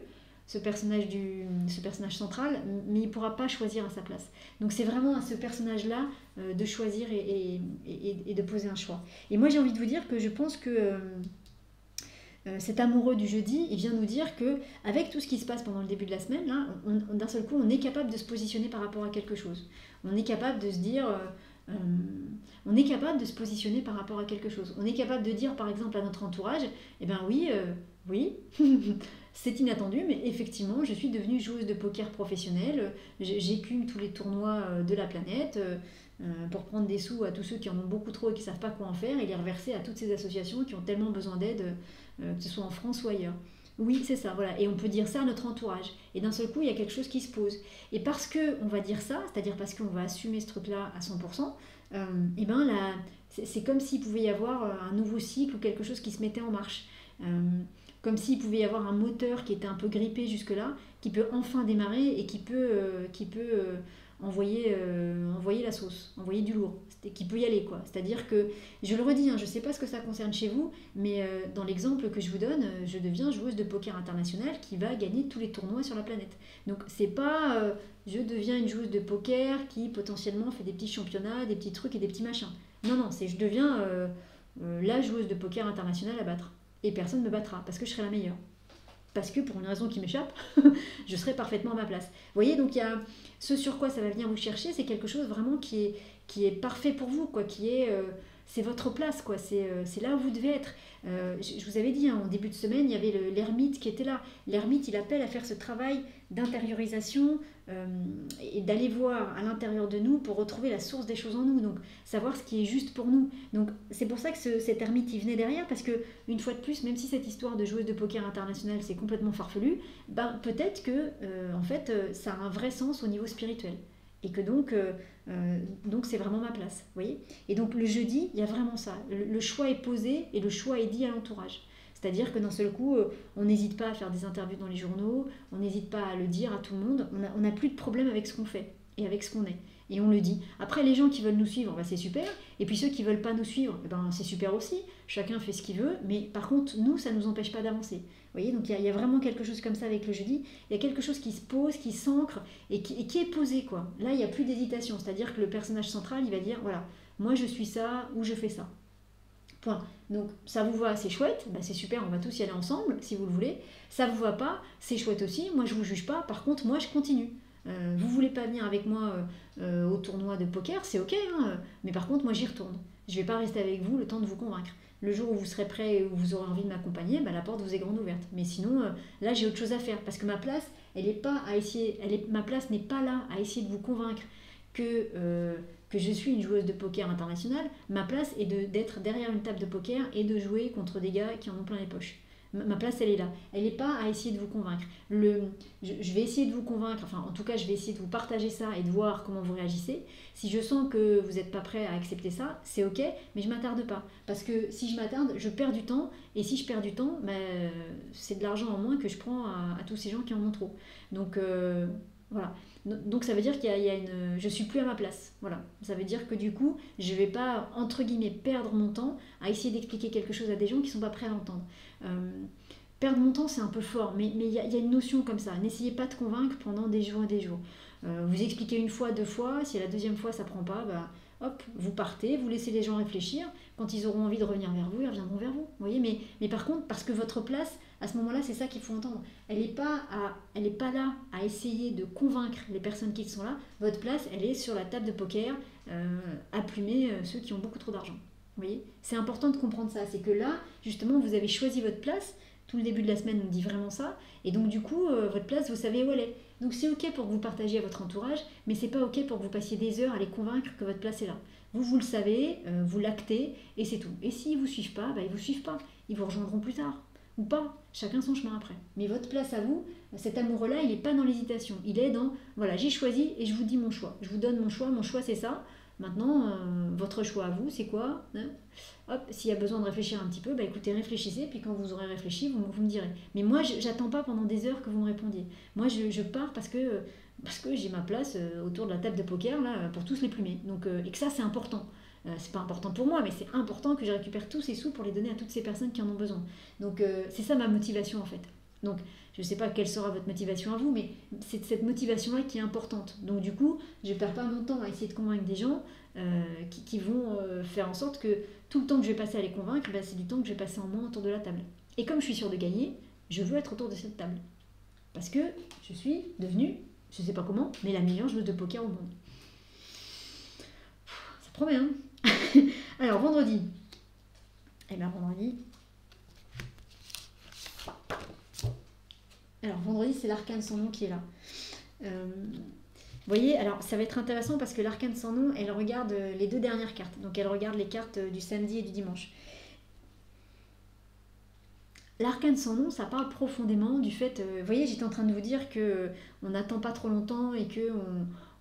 ce personnage central, mais il ne pourra pas choisir à sa place. Donc c'est vraiment à ce personnage-là de choisir et de poser un choix. Et moi j'ai envie de vous dire que je pense que cet amoureux du jeudi, il vient nous dire que avec tout ce qui se passe pendant le début de la semaine, là, d'un seul coup, on est capable de se positionner par rapport à quelque chose. On est capable de se dire... on est capable de se positionner par rapport à quelque chose. On est capable de dire par exemple à notre entourage, eh bien oui, c'est inattendu, mais effectivement, je suis devenue joueuse de poker professionnelle, j'écume tous les tournois de la planète pour prendre des sous à tous ceux qui en ont beaucoup trop et qui ne savent pas quoi en faire et les reverser à toutes ces associations qui ont tellement besoin d'aide, que ce soit en France ou ailleurs. Oui, c'est ça, voilà. Et on peut dire ça à notre entourage. Et d'un seul coup, il y a quelque chose qui se pose. Et parce qu'on va dire ça, c'est-à-dire parce qu'on va assumer ce truc-là à 100%, c'est comme s'il pouvait y avoir un nouveau cycle ou quelque chose qui se mettait en marche. Comme s'il pouvait y avoir un moteur qui était un peu grippé jusque-là, qui peut enfin démarrer et qui peut envoyer la sauce, envoyer du lourd, qui peut y aller, quoi. C'est-à-dire que, je le redis, je ne sais pas ce que ça concerne chez vous, mais dans l'exemple que je vous donne, je deviens joueuse de poker internationale qui va gagner tous les tournois sur la planète. Donc c'est pas je deviens une joueuse de poker qui potentiellement fait des petits championnats, des petits trucs et des petits machins. Non, c'est je deviens la joueuse de poker internationale à battre. Et personne ne me battra, parce que je serai la meilleure. Parce que pour une raison qui m'échappe, je serai parfaitement à ma place. Vous voyez, donc il y a ce sur quoi ça va venir vous chercher, c'est quelque chose vraiment qui est parfait pour vous, quoi, qui est c'est votre place, quoi. C'est là où vous devez être. Je vous avais dit, hein, en début de semaine, il y avait l'ermite qui était là. L'ermite, il appelle à faire ce travail d'intériorisation et d'aller voir à l'intérieur de nous pour retrouver la source des choses en nous. Donc, savoir ce qui est juste pour nous. Donc, c'est pour ça que cet ermite, il venait derrière, parce que, une fois de plus, même si cette histoire de joueuse de poker internationale, c'est complètement farfelu, ben, peut-être que, en fait, ça a un vrai sens au niveau spirituel. Et que donc c'est vraiment ma place, vous voyez. Et donc le jeudi, il y a vraiment ça. Le choix est posé et le choix est dit à l'entourage. C'est-à-dire que d'un seul coup, on n'hésite pas à faire des interviews dans les journaux, on n'hésite pas à le dire à tout le monde. On n'a plus de problème avec ce qu'on fait et avec ce qu'on est. Et on le dit. Après, les gens qui veulent nous suivre, ben, c'est super. Et puis ceux qui ne veulent pas nous suivre, ben, c'est super aussi. Chacun fait ce qu'il veut. Mais par contre, nous, ça ne nous empêche pas d'avancer. Vous voyez, donc il y a vraiment quelque chose comme ça avec le jeudi. Il y a quelque chose qui se pose, qui s'ancre et qui est posé, quoi. Là, il n'y a plus d'hésitation. C'est-à-dire que le personnage central, il va dire, voilà, moi je suis ça ou je fais ça. Point. Donc ça vous va, c'est chouette, bah, c'est super, on va tous y aller ensemble si vous le voulez. Ça vous va pas, c'est chouette aussi, moi je vous juge pas, par contre moi je continue. Vous voulez pas venir avec moi au tournoi de poker, c'est ok, hein, mais par contre moi j'y retourne. Je vais pas rester avec vous le temps de vous convaincre. Le jour où vous serez prêt et où vous aurez envie de m'accompagner, bah, la porte vous est grande ouverte. Mais sinon, là j'ai autre chose à faire parce que ma place, elle est pas à essayer, ma place n'est pas là à essayer de vous convaincre que je suis une joueuse de poker internationale. Ma place est d'être derrière une table de poker et de jouer contre des gars qui en ont plein les poches. Ma place, elle est là. Elle n'est pas à essayer de vous convaincre. Je vais essayer de vous convaincre, enfin en tout cas je vais essayer de vous partager ça et de voir comment vous réagissez. Si je sens que vous n'êtes pas prêt à accepter ça, c'est ok, mais je ne m'attarde pas. Parce que si je m'attarde, je perds du temps. Et si je perds du temps, c'est de l'argent en moins que je prends à tous ces gens qui en ont trop. Donc voilà. Donc ça veut dire qu'il y a une... Je suis plus à ma place. Voilà. Ça veut dire que du coup, je ne vais pas, entre guillemets, perdre mon temps à essayer d'expliquer quelque chose à des gens qui ne sont pas prêts à l'entendre. Perdre mon temps, c'est un peu fort, mais il y a une notion comme ça. N'essayez pas de convaincre pendant des jours et des jours. Vous expliquez une fois, deux fois, si la deuxième fois ça ne prend pas, bah, hop, vous partez, vous laissez les gens réfléchir. Quand ils auront envie de revenir vers vous, ils reviendront vers vous. Vous voyez, mais par contre, parce que votre place, à ce moment-là, c'est ça qu'il faut entendre. Elle n'est pas là à essayer de convaincre les personnes qui sont là. Votre place, elle est sur la table de poker, à plumer ceux qui ont beaucoup trop d'argent. Vous voyez, c'est important de comprendre ça. C'est que là, justement, vous avez choisi votre place. Tout le début de la semaine nous dit vraiment ça. Et donc, du coup, votre place, vous savez où elle est. Donc, c'est ok pour que vous partagiez à votre entourage, mais c'est pas ok pour que vous passiez des heures à les convaincre que votre place est là. Vous le savez, vous l'actez, et c'est tout. Et s'ils vous suivent pas, bah, ils vous suivent pas. Ils vous rejoindront plus tard. Ou pas. Chacun son chemin après. Mais votre place à vous, cet amoureux-là, il n'est pas dans l'hésitation. Il est dans, voilà, j'ai choisi et je vous dis mon choix. Je vous donne mon choix c'est ça. Maintenant, votre choix à vous, c'est quoi, hein? Hop, s'il y a besoin de réfléchir un petit peu, bah écoutez, réfléchissez, puis quand vous aurez réfléchi, vous me direz. Mais moi, j'attends pas pendant des heures que vous me répondiez. Moi, je pars parce que j'ai ma place autour de la table de poker là, pour tous les plumer. Donc, et que ça, c'est important. C'est pas important pour moi, mais c'est important que je récupère tous ces sous pour les donner à toutes ces personnes qui en ont besoin. Donc, c'est ça ma motivation en fait. Donc, je ne sais pas quelle sera votre motivation à vous, mais c'est cette motivation-là qui est importante. Donc du coup, je ne perds pas mon temps à essayer de convaincre des gens qui vont faire en sorte que tout le temps que je vais passer à les convaincre, bah, c'est du temps que je vais passer en moins autour de la table. Et comme je suis sûre de gagner, je veux être autour de cette table. Parce que je suis devenue, je ne sais pas comment, mais la meilleure joueuse de poker au monde. Ça promet, hein. Alors, vendredi. Eh bien, vendredi... Alors, vendredi, c'est l'arcane sans nom qui est là. Vous voyez, alors ça va être intéressant parce que l'arcane sans nom, elle regarde les deux dernières cartes. Donc, elle regarde les cartes du samedi et du dimanche. L'arcane sans nom, ça parle profondément du fait... vous voyez, j'étais en train de vous dire qu'on n'attend pas trop longtemps et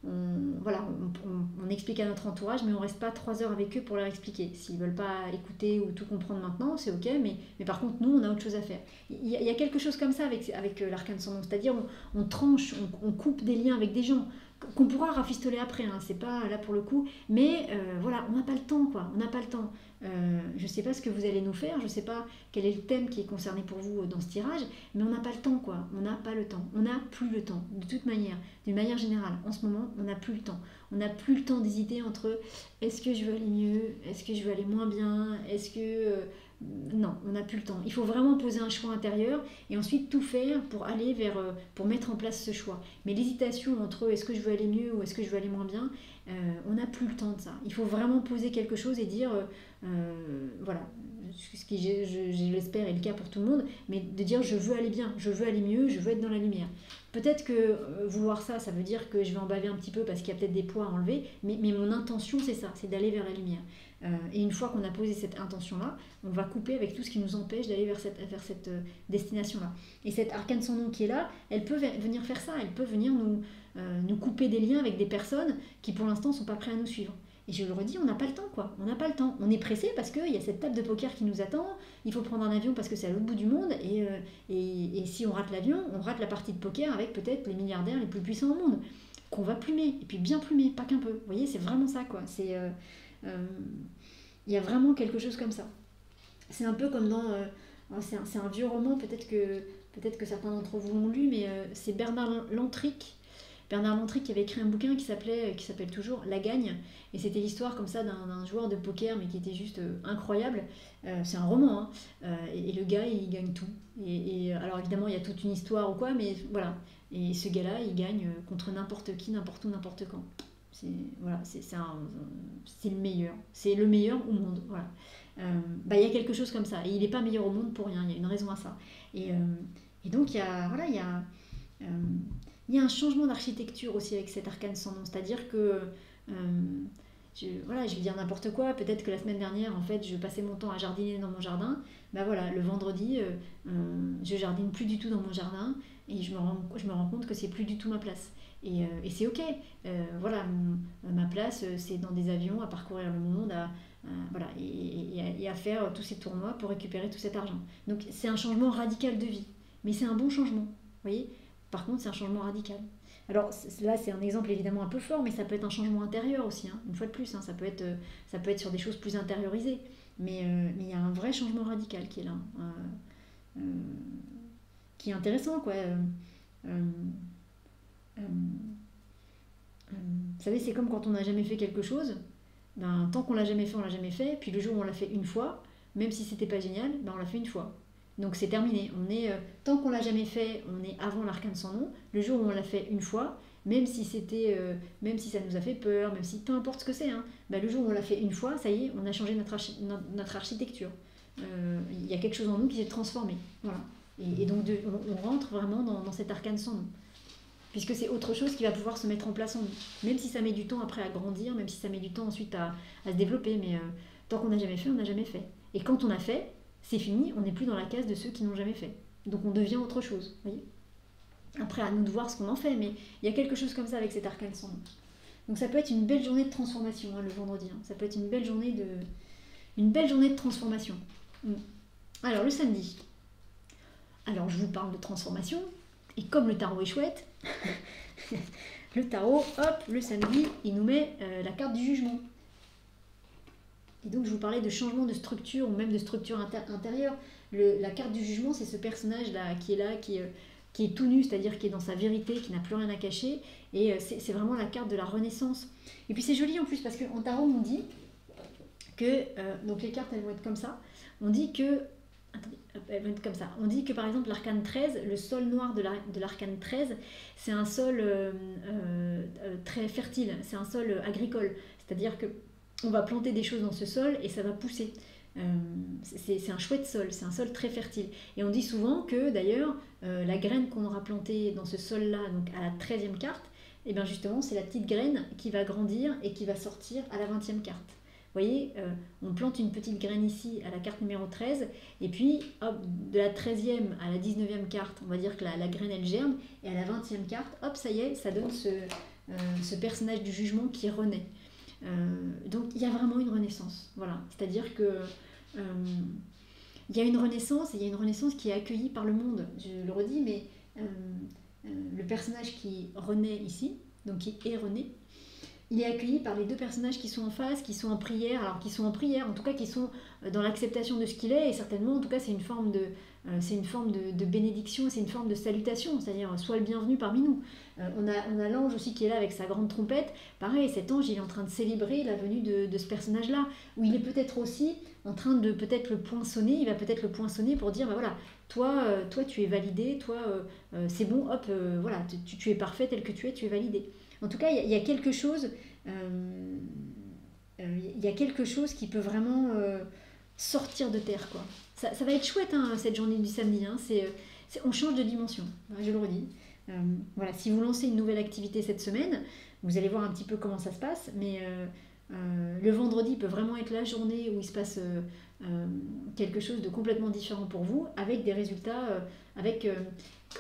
on explique à notre entourage, mais on ne reste pas 3 heures avec eux pour leur expliquer. S'ils ne veulent pas écouter ou tout comprendre maintenant, c'est ok, mais par contre, nous, on a autre chose à faire. Il y a quelque chose comme ça avec l'arcane sans nom, c'est-à-dire on tranche, on coupe des liens avec des gens qu'on pourra rafistoler après, hein, c'est pas là pour le coup, mais voilà, on n'a pas le temps, quoi, on n'a pas le temps. Je ne sais pas ce que vous allez nous faire, je ne sais pas quel est le thème qui est concerné pour vous dans ce tirage, mais on n'a pas le temps, quoi. On n'a pas le temps. On n'a plus le temps, de toute manière, d'une manière générale. En ce moment, on n'a plus le temps. On n'a plus le temps d'hésiter entre est-ce que je veux aller mieux, est-ce que je veux aller moins bien, est-ce que... non, on n'a plus le temps. Il faut vraiment poser un choix intérieur et ensuite tout faire pour aller pour mettre en place ce choix. Mais l'hésitation entre est-ce que je veux aller mieux ou est-ce que je veux aller moins bien, on n'a plus le temps de ça. Il faut vraiment poser quelque chose et dire voilà, ce qui je l'espère est le cas pour tout le monde, mais de dire je veux aller bien, je veux aller mieux, je veux être dans la lumière. Peut-être que vouloir ça, ça veut dire que je vais en baver un petit peu parce qu'il y a peut-être des poids à enlever, mais mon intention c'est ça, c'est d'aller vers la lumière. Et une fois qu'on a posé cette intention-là, on va couper avec tout ce qui nous empêche d'aller vers cette destination-là. Et cette arcane sans nom qui est là, elle peut venir faire ça, elle peut venir nous couper des liens avec des personnes qui pour l'instant ne sont pas prêts à nous suivre. Et je le redis, on n'a pas le temps, quoi. On n'a pas le temps. On est pressé parce qu'il y a cette table de poker qui nous attend, il faut prendre un avion parce que c'est à l'autre bout du monde, et si on rate l'avion, on rate la partie de poker avec peut-être les milliardaires les plus puissants au monde, qu'on va plumer, et puis bien plumer, pas qu'un peu. Vous voyez, c'est vraiment ça, quoi. Il y a vraiment quelque chose comme ça. C'est un peu comme dans... c'est un vieux roman, peut-être que certains d'entre vous l'ont lu, mais c'est Bernard Lantric. Bernard Lantric qui avait écrit un bouquin qui s'appelle toujours La Gagne, et c'était l'histoire comme ça d'un joueur de poker, mais qui était juste incroyable. C'est un roman, hein. Et le gars, il gagne tout. Alors évidemment, il y a toute une histoire ou quoi, mais voilà. Et ce gars-là, il gagne contre n'importe qui, n'importe où, n'importe quand. C'est le meilleur. C'est le meilleur au monde. Voilà. Il y a quelque chose comme ça. Et il n'est pas meilleur au monde pour rien. Il y a une raison à ça. Et donc, il y a un changement d'architecture aussi avec cet arcane sans nom. C'est-à-dire que... je vais dire n'importe quoi. Peut-être que la semaine dernière, en fait, je passais mon temps à jardiner dans mon jardin. Le vendredi, je jardine plus du tout dans mon jardin. Et je me rends compte que c'est plus du tout ma place. Et c'est ok. Ma place, c'est dans des avions, à parcourir le monde, et à faire tous ces tournois pour récupérer tout cet argent. Donc c'est un changement radical de vie. Mais c'est un bon changement. Vous voyez ? Par contre, c'est un changement radical. Alors là, c'est un exemple évidemment un peu fort, mais ça peut être un changement intérieur aussi. Hein, une fois de plus, hein, ça peut être sur des choses plus intériorisées. Mais il y a un vrai changement radical qui est là. Qui est intéressant, quoi. Vous savez, c'est comme quand on n'a jamais fait quelque chose. Tant qu'on l'a jamais fait, on l'a jamais fait. Puis le jour où on l'a fait une fois, même si c'était pas génial, on l'a fait une fois. Donc c'est terminé. Tant qu'on l'a jamais fait, on est avant l'arcane sans nom. Le jour où on l'a fait une fois, même si ça nous a fait peur, même si peu importe ce que c'est, hein, le jour où on l'a fait une fois, ça y est, on a changé notre architecture. Il y a quelque chose en nous qui s'est transformé. Voilà. Et donc on rentre vraiment dans cet arcane sans nom. Puisque c'est autre chose qui va pouvoir se mettre en place en nous. Même si ça met du temps après à grandir, même si ça met du temps ensuite à se développer, mais tant qu'on n'a jamais fait, on n'a jamais fait. Et quand on a fait, c'est fini, on n'est plus dans la case de ceux qui n'ont jamais fait. Donc on devient autre chose, voyez. Après, à nous de voir ce qu'on en fait, mais il y a quelque chose comme ça avec cet arcane sans nom. Donc ça peut être une belle journée de transformation, hein, le vendredi. Hein. Ça peut être une belle journée de transformation. Alors, le samedi. Alors, je vous parle de transformation. Et comme le tarot est chouette, le tarot, hop, le samedi, il nous met la carte du jugement. Et donc je vous parlais de changement de structure ou même de structure intérieure. La carte du jugement, c'est ce personnage-là qui est tout nu, c'est-à-dire qui est dans sa vérité, qui n'a plus rien à cacher. Et c'est vraiment la carte de la renaissance. Et puis c'est joli en plus parce qu'en tarot, on dit que... donc les cartes, elles vont être comme ça. On dit que... Attendez, elles vont être comme ça. On dit que par exemple l'arcane 13, le sol noir de l'arcane 13, c'est un sol très fertile, c'est un sol agricole. C'est-à-dire que on va planter des choses dans ce sol et ça va pousser. C'est un chouette sol, c'est un sol très fertile. Et on dit souvent que d'ailleurs, la graine qu'on aura plantée dans ce sol-là, donc à la 13e carte, et bien justement c'est la petite graine qui va grandir et qui va sortir à la 20e carte. Vous voyez, on plante une petite graine ici à la carte numéro 13, et puis hop, de la 13e à la 19e carte, on va dire que la graine elle germe, et à la 20e carte, hop, ça y est, ça donne ce personnage du jugement qui renaît. Donc il y a vraiment une renaissance, voilà. C'est-à-dire que il y a une renaissance, et il y a une renaissance qui est accueillie par le monde. Je le redis, mais le personnage qui renaît ici, donc qui est rené, il est accueilli par les deux personnages qui sont en face, qui sont en prière, en tout cas qui sont dans l'acceptation de ce qu'il est, et certainement, en tout cas, c'est une forme de bénédiction, c'est une forme de salutation, c'est-à-dire sois le bienvenu parmi nous. On a l'ange aussi qui est là avec sa grande trompette. Pareil, cet ange, il est en train de célébrer la venue de ce personnage-là, où il est peut-être aussi en train de peut-être le poinçonner, il va peut-être le poinçonner pour dire, voilà, toi tu es validé, toi c'est bon, hop, voilà, tu es parfait tel que tu es validé. En tout cas, il y a quelque chose y a quelque chose qui peut vraiment sortir de terre, quoi. Ça va être chouette, hein, cette journée du samedi. Hein. On change de dimension, je le redis. Voilà, si vous lancez une nouvelle activité cette semaine, vous allez voir un petit peu comment ça se passe, mais le vendredi peut vraiment être la journée où il se passe quelque chose de complètement différent pour vous, avec des résultats,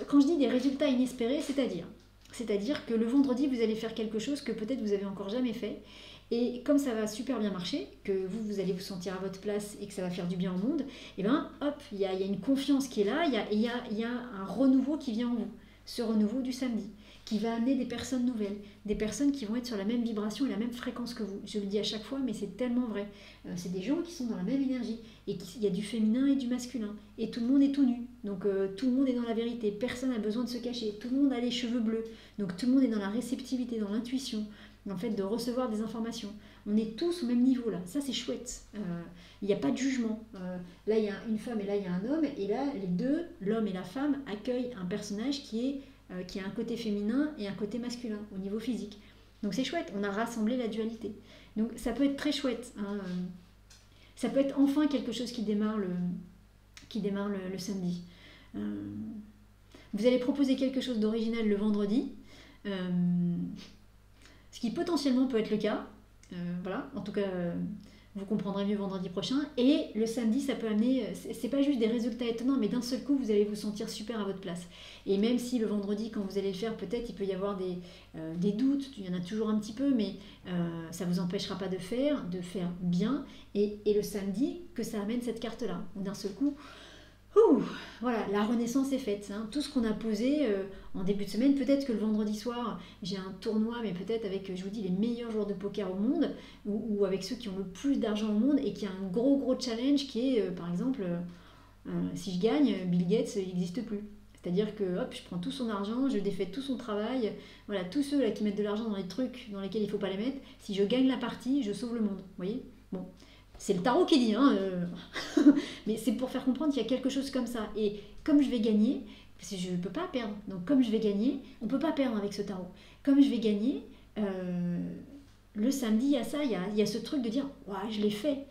quand je dis des résultats inespérés, c'est-à-dire que le vendredi, vous allez faire quelque chose que peut-être vous avez encore jamais fait, et comme ça va super bien marcher, que vous allez vous sentir à votre place et que ça va faire du bien au monde, et ben hop, il y a une confiance qui est là, il y a un renouveau qui vient en vous. Ce renouveau du samedi, qui va amener des personnes nouvelles, des personnes qui vont être sur la même vibration et la même fréquence que vous. Je le dis à chaque fois, mais c'est tellement vrai. C'est des gens qui sont dans la même énergie, et il y a du féminin et du masculin, et tout le monde est tout nu, donc tout le monde est dans la vérité, personne n'a besoin de se cacher, tout le monde a les cheveux bleus, donc tout le monde est dans la réceptivité, dans l'intuition, en fait, de recevoir des informations. On est tous au même niveau là, ça c'est chouette. Il n'y a pas de jugement. Là il y a une femme et là il y a un homme, et là les deux, l'homme et la femme, accueillent un personnage qui a un côté féminin et un côté masculin au niveau physique. Donc c'est chouette, on a rassemblé la dualité. Donc ça peut être très chouette. Hein. Ça peut être enfin quelque chose qui démarre le samedi. Vous allez proposer quelque chose d'original le vendredi. Ce qui potentiellement peut être le cas, voilà, en tout cas vous comprendrez mieux vendredi prochain, et le samedi ça peut amener, c'est pas juste des résultats étonnants, mais d'un seul coup vous allez vous sentir super à votre place, et même si le vendredi quand vous allez le faire, peut-être il peut y avoir des doutes, il y en a toujours un petit peu, mais ça vous empêchera pas de faire bien, et le samedi que ça amène cette carte là, d'un seul coup, voilà, la renaissance est faite. Hein. Tout ce qu'on a posé en début de semaine, peut-être que le vendredi soir, j'ai un tournoi, mais peut-être avec, je vous dis, les meilleurs joueurs de poker au monde, ou avec ceux qui ont le plus d'argent au monde, et qui a un gros challenge qui est, par exemple, si je gagne, Bill Gates, il n'existe plus. C'est-à-dire que hop, je prends tout son argent, je défais tout son travail, voilà, tous ceux là qui mettent de l'argent dans les trucs dans lesquels il ne faut pas les mettre, si je gagne la partie, je sauve le monde. Vous voyez ? Bon. C'est le tarot qui dit, hein, mais c'est pour faire comprendre qu'il y a quelque chose comme ça. Et comme je vais gagner, parce que je ne peux pas perdre, donc comme je vais gagner, on ne peut pas perdre avec ce tarot. Comme je vais gagner, le samedi, il y a ça, il y a ce truc de dire, ouais, je l'ai fait,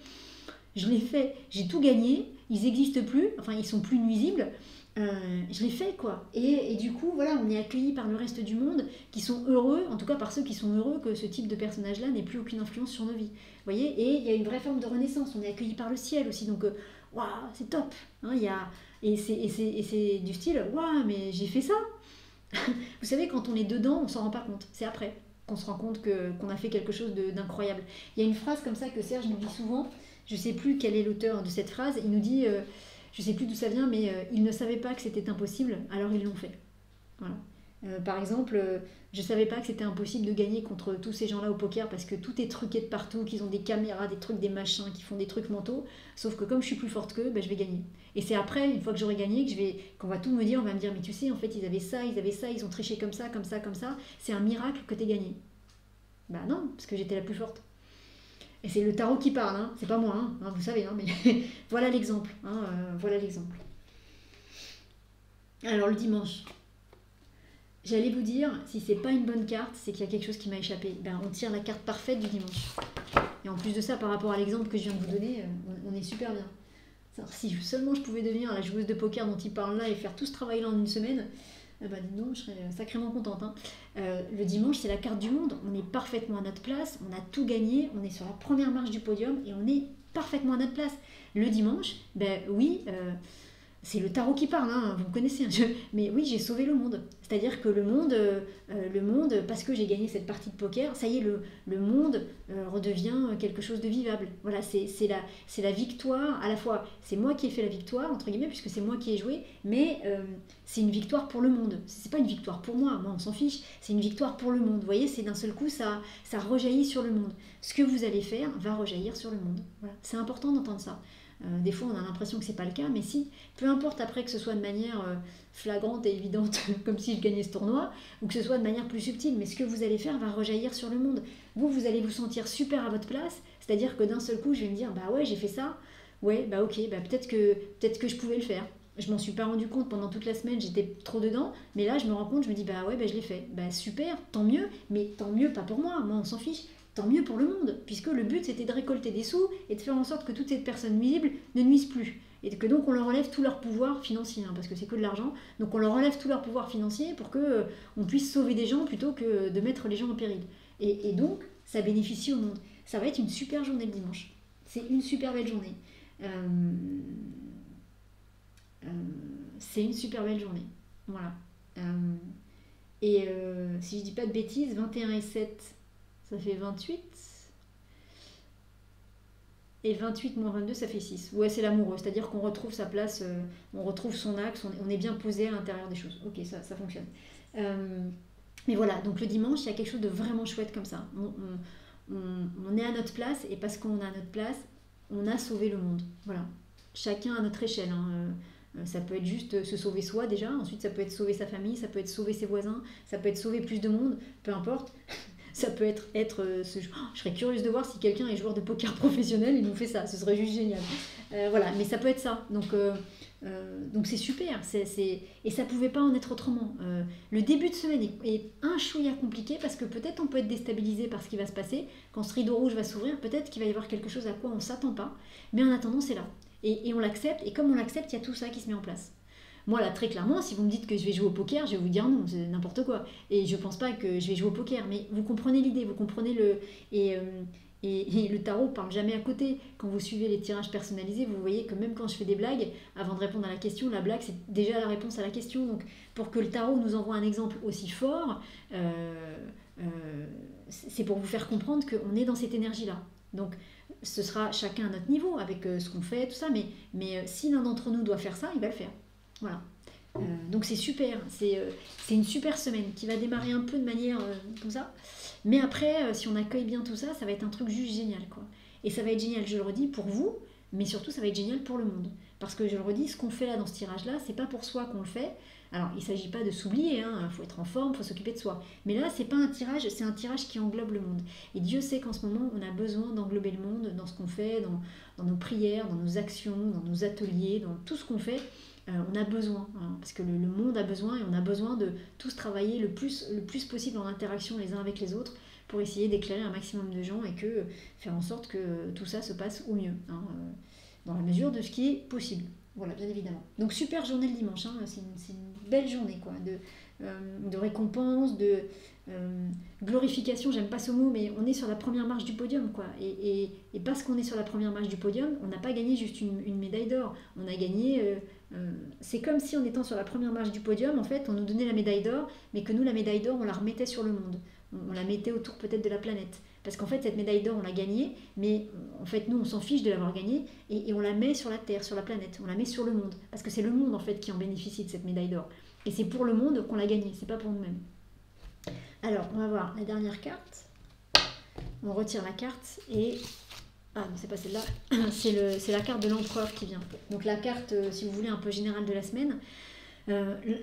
j'ai tout gagné, ils n'existent plus, enfin ils sont plus nuisibles, je l'ai fait quoi. Et du coup, voilà, on est accueilli par le reste du monde qui sont heureux, en tout cas par ceux qui sont heureux que ce type de personnage-là n'ait plus aucune influence sur nos vies. Vous voyez, et il y a une vraie forme de renaissance, on est accueilli par le ciel aussi, donc waouh, c'est top. Hein, et c'est du style, waouh, mais j'ai fait ça. Vous savez, quand on est dedans, on s'en rend pas compte, c'est après qu'on se rend compte qu'on a fait quelque chose d'incroyable. Il y a une phrase comme ça que Serge nous dit souvent, je sais plus quel est l'auteur de cette phrase, il nous dit... je sais plus d'où ça vient, mais ils ne savaient pas que c'était impossible, alors ils l'ont fait. Voilà. Par exemple, je ne savais pas que c'était impossible de gagner contre tous ces gens-là au poker parce que tout est truqué de partout, qu'ils ont des caméras, des trucs, des machins, qui font des trucs mentaux. Sauf que comme je suis plus forte qu'eux, ben, je vais gagner. Et c'est après, une fois que j'aurai gagné, qu'on va tout me dire, on va me dire, mais tu sais, en fait, ils avaient ça, ils ont triché comme ça. C'est un miracle que tu aies gagné. Bah non, parce que j'étais la plus forte. Et c'est le tarot qui parle, hein. C'est pas moi, hein, vous savez, hein, mais voilà l'exemple. Hein, voilà l'exemple. Alors le dimanche, j'allais vous dire, si c'est pas une bonne carte, c'est qu'il y a quelque chose qui m'a échappé. Ben, on tire la carte parfaite du dimanche. Et en plus de ça, par rapport à l'exemple que je viens de vous donner, on est super bien. Alors, si seulement je pouvais devenir la joueuse de poker dont il parle là et faire tout ce travail-là en une semaine, bah dis donc, je serais sacrément contente. Hein. Le dimanche, c'est la carte du monde. On est parfaitement à notre place, on a tout gagné, on est sur la première marche du podium et on est parfaitement à notre place. Le dimanche, ben oui, c'est le tarot qui parle, hein, vous me connaissez. Mais oui, j'ai sauvé le monde. C'est-à-dire que le monde, parce que j'ai gagné cette partie de poker, ça y est, le monde redevient quelque chose de vivable. Voilà, c'est la victoire. À la fois, c'est moi qui ai fait la victoire, entre guillemets, puisque c'est moi qui ai joué, mais c'est une victoire pour le monde. C'est pas une victoire pour moi on s'en fiche. C'est une victoire pour le monde. Vous voyez, c'est d'un seul coup, ça rejaillit sur le monde. Ce que vous allez faire va rejaillir sur le monde. Voilà. C'est important d'entendre ça. Des fois, on a l'impression que c'est pas le cas, mais si, peu importe après que ce soit de manière flagrante et évidente, comme si je gagnais ce tournoi, ou que ce soit de manière plus subtile, mais ce que vous allez faire va rejaillir sur le monde. Vous allez vous sentir super à votre place, c'est-à-dire que d'un seul coup, je vais me dire, bah ouais, j'ai fait ça, ouais, bah ok, bah peut-être que je pouvais le faire. Je m'en suis pas rendu compte pendant toute la semaine, j'étais trop dedans, mais là, je me rends compte, je me dis, bah ouais, bah je l'ai fait. Bah super, tant mieux, mais tant mieux pas pour moi on s'en fiche. tant mieux pour le monde, puisque le but c'était de récolter des sous et de faire en sorte que toutes ces personnes nuisibles ne nuisent plus. Et que donc on leur enlève tout leur pouvoir financier, hein, parce que c'est que de l'argent, donc on leur enlève tout leur pouvoir financier pour que on puisse sauver des gens plutôt que de mettre les gens en péril. Et donc ça bénéficie au monde. Ça va être une super journée le dimanche. C'est une super belle journée. C'est une super belle journée. Voilà. Si je dis pas de bêtises, 21 et 7, ça fait 28. Et 28 moins 22, ça fait 6. Ouais, c'est l'amoureux, c'est-à-dire qu'on retrouve sa place, on retrouve son axe, on est bien posé à l'intérieur des choses. Ok, ça fonctionne. Mais voilà, donc le dimanche, il y a quelque chose de vraiment chouette comme ça. On est à notre place, et parce qu'on est à notre place, on a sauvé le monde. Voilà. Chacun à notre échelle. Hein. Ça peut être juste se sauver soi déjà, ensuite ça peut être sauver sa famille, ça peut être sauver ses voisins, ça peut être sauver plus de monde, peu importe. Ça peut être je serais curieuse de voir si quelqu'un est joueur de poker professionnel, il nous fait ça, ce serait juste génial. Voilà, mais ça peut être ça. Donc c'est super, et ça pouvait pas en être autrement. Le début de semaine est un chouïa compliqué parce que peut-être on peut être déstabilisé par ce qui va se passer. Quand ce rideau rouge va s'ouvrir, peut-être qu'il va y avoir quelque chose à quoi on s'attend pas, mais en attendant c'est là. Et on l'accepte, et comme on l'accepte, il y a tout ça qui se met en place. Moi, là, très clairement, si vous me dites que je vais jouer au poker, je vais vous dire non, c'est n'importe quoi. Et je pense pas que je vais jouer au poker, mais vous comprenez l'idée, vous comprenez le... Et le tarot parle jamais à côté. Quand vous suivez les tirages personnalisés, vous voyez que même quand je fais des blagues, avant de répondre à la question, la blague, c'est déjà la réponse à la question. Donc, pour que le tarot nous envoie un exemple aussi fort, c'est pour vous faire comprendre qu'on est dans cette énergie-là. Donc, ce sera chacun à notre niveau, avec ce qu'on fait, tout ça, mais si l'un d'entre nous doit faire ça, il va le faire. Voilà. Donc c'est super, c'est une super semaine qui va démarrer un peu de manière comme ça. Mais après, si on accueille bien tout ça, ça va être un truc juste génial, quoi. Et ça va être génial, je le redis, pour vous, mais surtout ça va être génial pour le monde. Parce que je le redis, ce qu'on fait là dans ce tirage-là, c'est pas pour soi qu'on le fait. Alors, il ne s'agit pas de s'oublier, hein, faut être en forme, il faut s'occuper de soi. Mais là, c'est pas un tirage, c'est un tirage qui englobe le monde. Et Dieu sait qu'en ce moment, on a besoin d'englober le monde dans ce qu'on fait, dans nos prières, dans nos actions, dans nos ateliers, dans tout ce qu'on fait. On a besoin, hein, parce que le monde a besoin, et on a besoin de tous travailler le plus possible en interaction les uns avec les autres pour essayer d'éclairer un maximum de gens et faire en sorte que tout ça se passe au mieux, hein, dans la mesure de ce qui est possible. Voilà, bien évidemment. Donc super journée le dimanche, hein, c'est une belle journée, quoi, de récompense, de glorification, j'aime pas ce mot, mais on est sur la première marche du podium, quoi. Et parce qu'on est sur la première marche du podium, on n'a pas gagné juste une médaille d'or, on a gagné... c'est comme si en étant sur la première marche du podium, en fait, on nous donnait la médaille d'or, mais que nous, la médaille d'or, on la remettait sur le monde. On la mettait autour peut-être de la planète. Parce qu'en fait, cette médaille d'or, on l'a gagnée, mais en fait, nous, on s'en fiche de l'avoir gagnée, et on la met sur la Terre, sur la planète, on la met sur le monde. Parce que c'est le monde, en fait, qui en bénéficie de cette médaille d'or. Et c'est pour le monde qu'on l'a gagnée, c'est pas pour nous-mêmes. Alors, on va voir la dernière carte. On retire la carte, et... Ah non, c'est pas celle-là, c'est la carte de l'empereur qui vient. Donc la carte, si vous voulez, un peu générale de la semaine.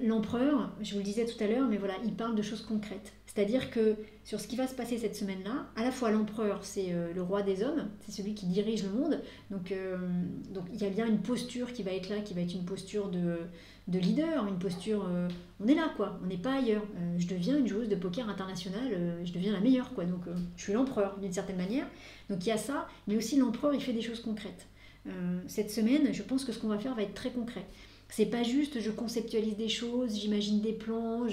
L'empereur, je vous le disais tout à l'heure, mais voilà, il parle de choses concrètes. C'est-à-dire que sur ce qui va se passer cette semaine-là, à la fois l'empereur, c'est le roi des hommes, c'est celui qui dirige le monde. Donc il y a bien une posture qui va être là, qui va être une posture de leader, une posture... on est là, quoi, on n'est pas ailleurs. Je deviens une joueuse de poker internationale, je deviens la meilleure, quoi. Donc je suis l'empereur, d'une certaine manière. Donc il y a ça, mais aussi l'empereur, il fait des choses concrètes. Cette semaine, je pense que ce qu'on va faire va être très concret. C'est pas juste je conceptualise des choses, j'imagine des plans,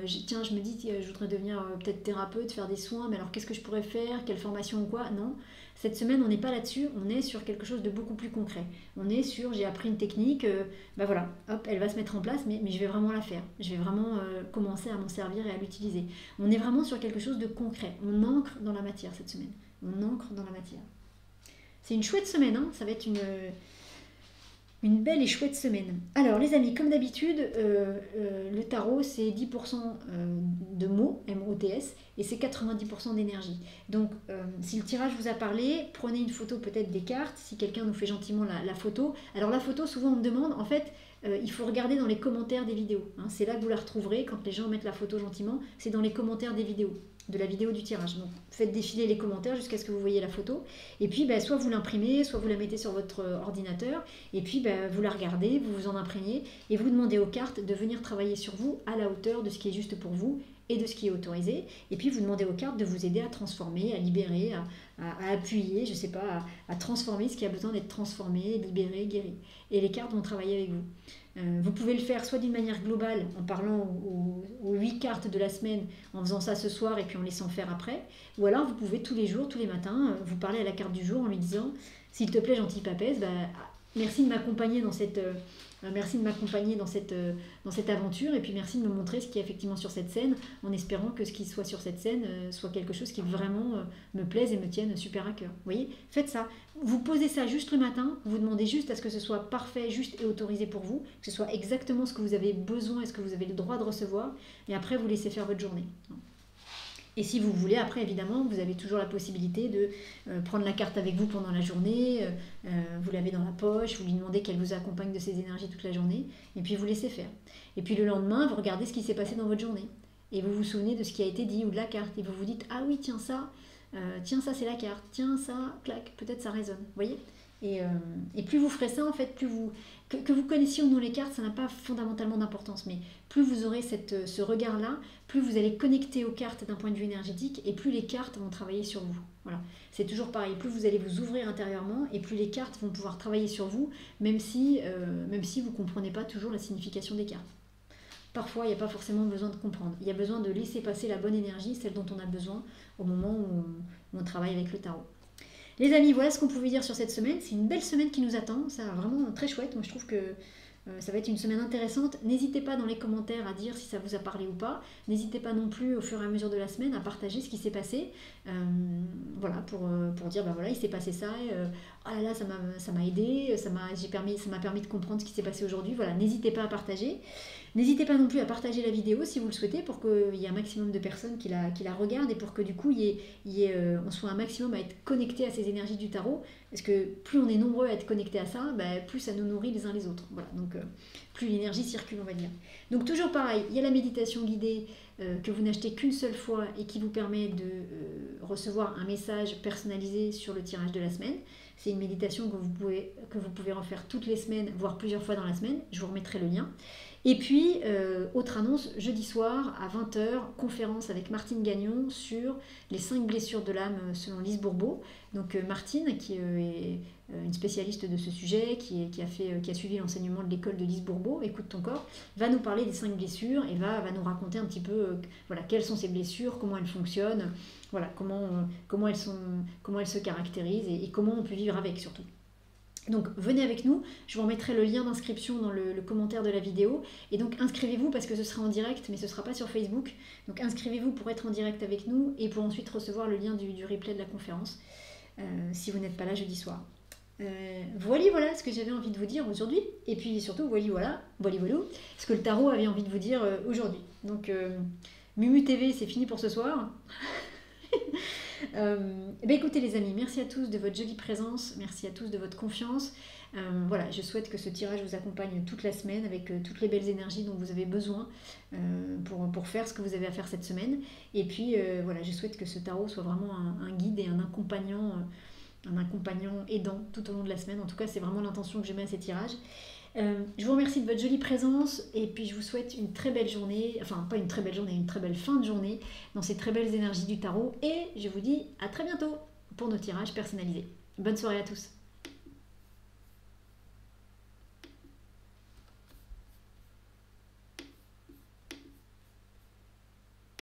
tiens, je me dis je voudrais devenir peut-être thérapeute, faire des soins, mais alors qu'est-ce que je pourrais faire, quelle formation ou quoi? Non, cette semaine on n'est pas là-dessus, on est sur quelque chose de beaucoup plus concret. On est sur j'ai appris une technique, voilà, hop, elle va se mettre en place, mais je vais vraiment la faire. Je vais vraiment commencer à m'en servir et à l'utiliser. On est vraiment sur quelque chose de concret. On ancre dans la matière cette semaine. On ancre dans la matière. C'est une chouette semaine, hein, ça va être une belle et chouette semaine. Alors les amis, comme d'habitude, le tarot c'est 10% de mots, M-O-T-S, et c'est 90% d'énergie. Donc si le tirage vous a parlé, prenez une photo peut-être des cartes, si quelqu'un nous fait gentiment la photo. Alors la photo, souvent on me demande, en fait, il faut regarder dans les commentaires des vidéos. Hein. C'est là que vous la retrouverez quand les gens mettent la photo gentiment. C'est dans les commentaires des vidéos, de la vidéo du tirage. Donc faites défiler les commentaires jusqu'à ce que vous voyez la photo. Et puis soit vous l'imprimez, soit vous la mettez sur votre ordinateur. Et puis vous la regardez, vous vous en imprégnez. Et vous demandez aux cartes de venir travailler sur vous à la hauteur de ce qui est juste pour vous et de ce qui est autorisé. Et puis vous demandez aux cartes de vous aider à transformer, à libérer, à appuyer, je sais pas, à transformer ce qui a besoin d'être transformé, libéré, guéri. Et les cartes vont travailler avec vous. Vous pouvez le faire soit d'une manière globale, en parlant aux 8 cartes de la semaine, en faisant ça ce soir et puis en laissant faire après. Ou alors vous pouvez tous les jours, tous les matins, vous parler à la carte du jour en lui disant « S'il te plaît, gentil papesse, merci de m'accompagner dans cette... merci de m'accompagner dans cette aventure et puis merci de me montrer ce qui est effectivement sur cette scène en espérant que ce qui soit sur cette scène soit quelque chose qui vraiment me plaise et me tienne super à cœur. Vous voyez, faites ça. Vous posez ça juste le matin, vous demandez juste à ce que ce soit parfait, juste et autorisé pour vous, que ce soit exactement ce que vous avez besoin et ce que vous avez le droit de recevoir et après vous laissez faire votre journée. Et si vous voulez, après, évidemment, vous avez toujours la possibilité de prendre la carte avec vous pendant la journée, vous l'avez dans la poche, vous lui demandez qu'elle vous accompagne de ses énergies toute la journée, et puis vous laissez faire. Et puis le lendemain, vous regardez ce qui s'est passé dans votre journée, et vous vous souvenez de ce qui a été dit ou de la carte, et vous vous dites « Ah oui, tiens ça c'est la carte, tiens ça, clac, peut-être ça résonne. » Vous voyez ? Et plus vous ferez ça, en fait, que vous connaissiez ou non les cartes, ça n'a pas fondamentalement d'importance, mais plus vous aurez ce regard-là, plus vous allez connecter aux cartes d'un point de vue énergétique, et plus les cartes vont travailler sur vous. Voilà. C'est toujours pareil, plus vous allez vous ouvrir intérieurement, et plus les cartes vont pouvoir travailler sur vous, même si vous ne comprenez pas toujours la signification des cartes. Parfois, il n'y a pas forcément besoin de comprendre. Il y a besoin de laisser passer la bonne énergie, celle dont on a besoin au moment où on travaille avec le tarot. Les amis, voilà ce qu'on pouvait dire sur cette semaine. C'est une belle semaine qui nous attend. Ça va vraiment très chouette. Moi, je trouve que ça va être une semaine intéressante. N'hésitez pas dans les commentaires à dire si ça vous a parlé ou pas. N'hésitez pas non plus au fur et à mesure de la semaine à partager ce qui s'est passé. Voilà, pour dire, voilà, il s'est passé ça. Oh là là, ça m'a aidé. Ça m'a permis de comprendre ce qui s'est passé aujourd'hui. Voilà, n'hésitez pas à partager. N'hésitez pas non plus à partager la vidéo si vous le souhaitez pour qu'il y ait un maximum de personnes qui la regardent et pour que du coup on soit un maximum à être connectés à ces énergies du tarot. Parce que plus on est nombreux à être connectés à ça, plus ça nous nourrit les uns les autres. Voilà, donc plus l'énergie circule, on va dire. Donc toujours pareil, il y a la méditation guidée que vous n'achetez qu'une seule fois et qui vous permet de recevoir un message personnalisé sur le tirage de la semaine. C'est une méditation que vous pouvez refaire toutes les semaines, voire plusieurs fois dans la semaine. Je vous remettrai le lien. Et puis, autre annonce, jeudi soir à 20h, conférence avec Martine Gagnon sur les 5 blessures de l'âme selon Lise Bourbeau. Donc Martine, qui est une spécialiste de ce sujet, qui a suivi l'enseignement de l'école de Lise Bourbeau, Écoute ton corps, va nous parler des 5 blessures et va nous raconter un petit peu voilà, quelles sont ces blessures, comment elles fonctionnent, voilà, comment elles se caractérisent et comment on peut vivre avec surtout. Donc venez avec nous, je vous remettrai le lien d'inscription dans le commentaire de la vidéo. Et donc inscrivez-vous parce que ce sera en direct, mais ce ne sera pas sur Facebook. Donc inscrivez-vous pour être en direct avec nous et pour ensuite recevoir le lien du replay de la conférence, si vous n'êtes pas là jeudi soir. Voilà ce que j'avais envie de vous dire aujourd'hui. Et puis surtout, voilà ce que le tarot avait envie de vous dire aujourd'hui. Donc Mumu TV, c'est fini pour ce soir. Écoutez les amis, merci à tous de votre jolie présence, merci à tous de votre confiance. Voilà, je souhaite que ce tirage vous accompagne toute la semaine avec toutes les belles énergies dont vous avez besoin pour faire ce que vous avez à faire cette semaine. Et puis voilà, je souhaite que ce tarot soit vraiment un guide et un accompagnant aidant tout au long de la semaine. En tout cas, c'est vraiment l'intention que je mets à ces tirages. Je vous remercie de votre jolie présence et puis je vous souhaite une très belle journée, enfin pas une très belle journée, une très belle fin de journée dans ces très belles énergies du tarot et je vous dis à très bientôt pour nos tirages personnalisés. Bonne soirée à tous.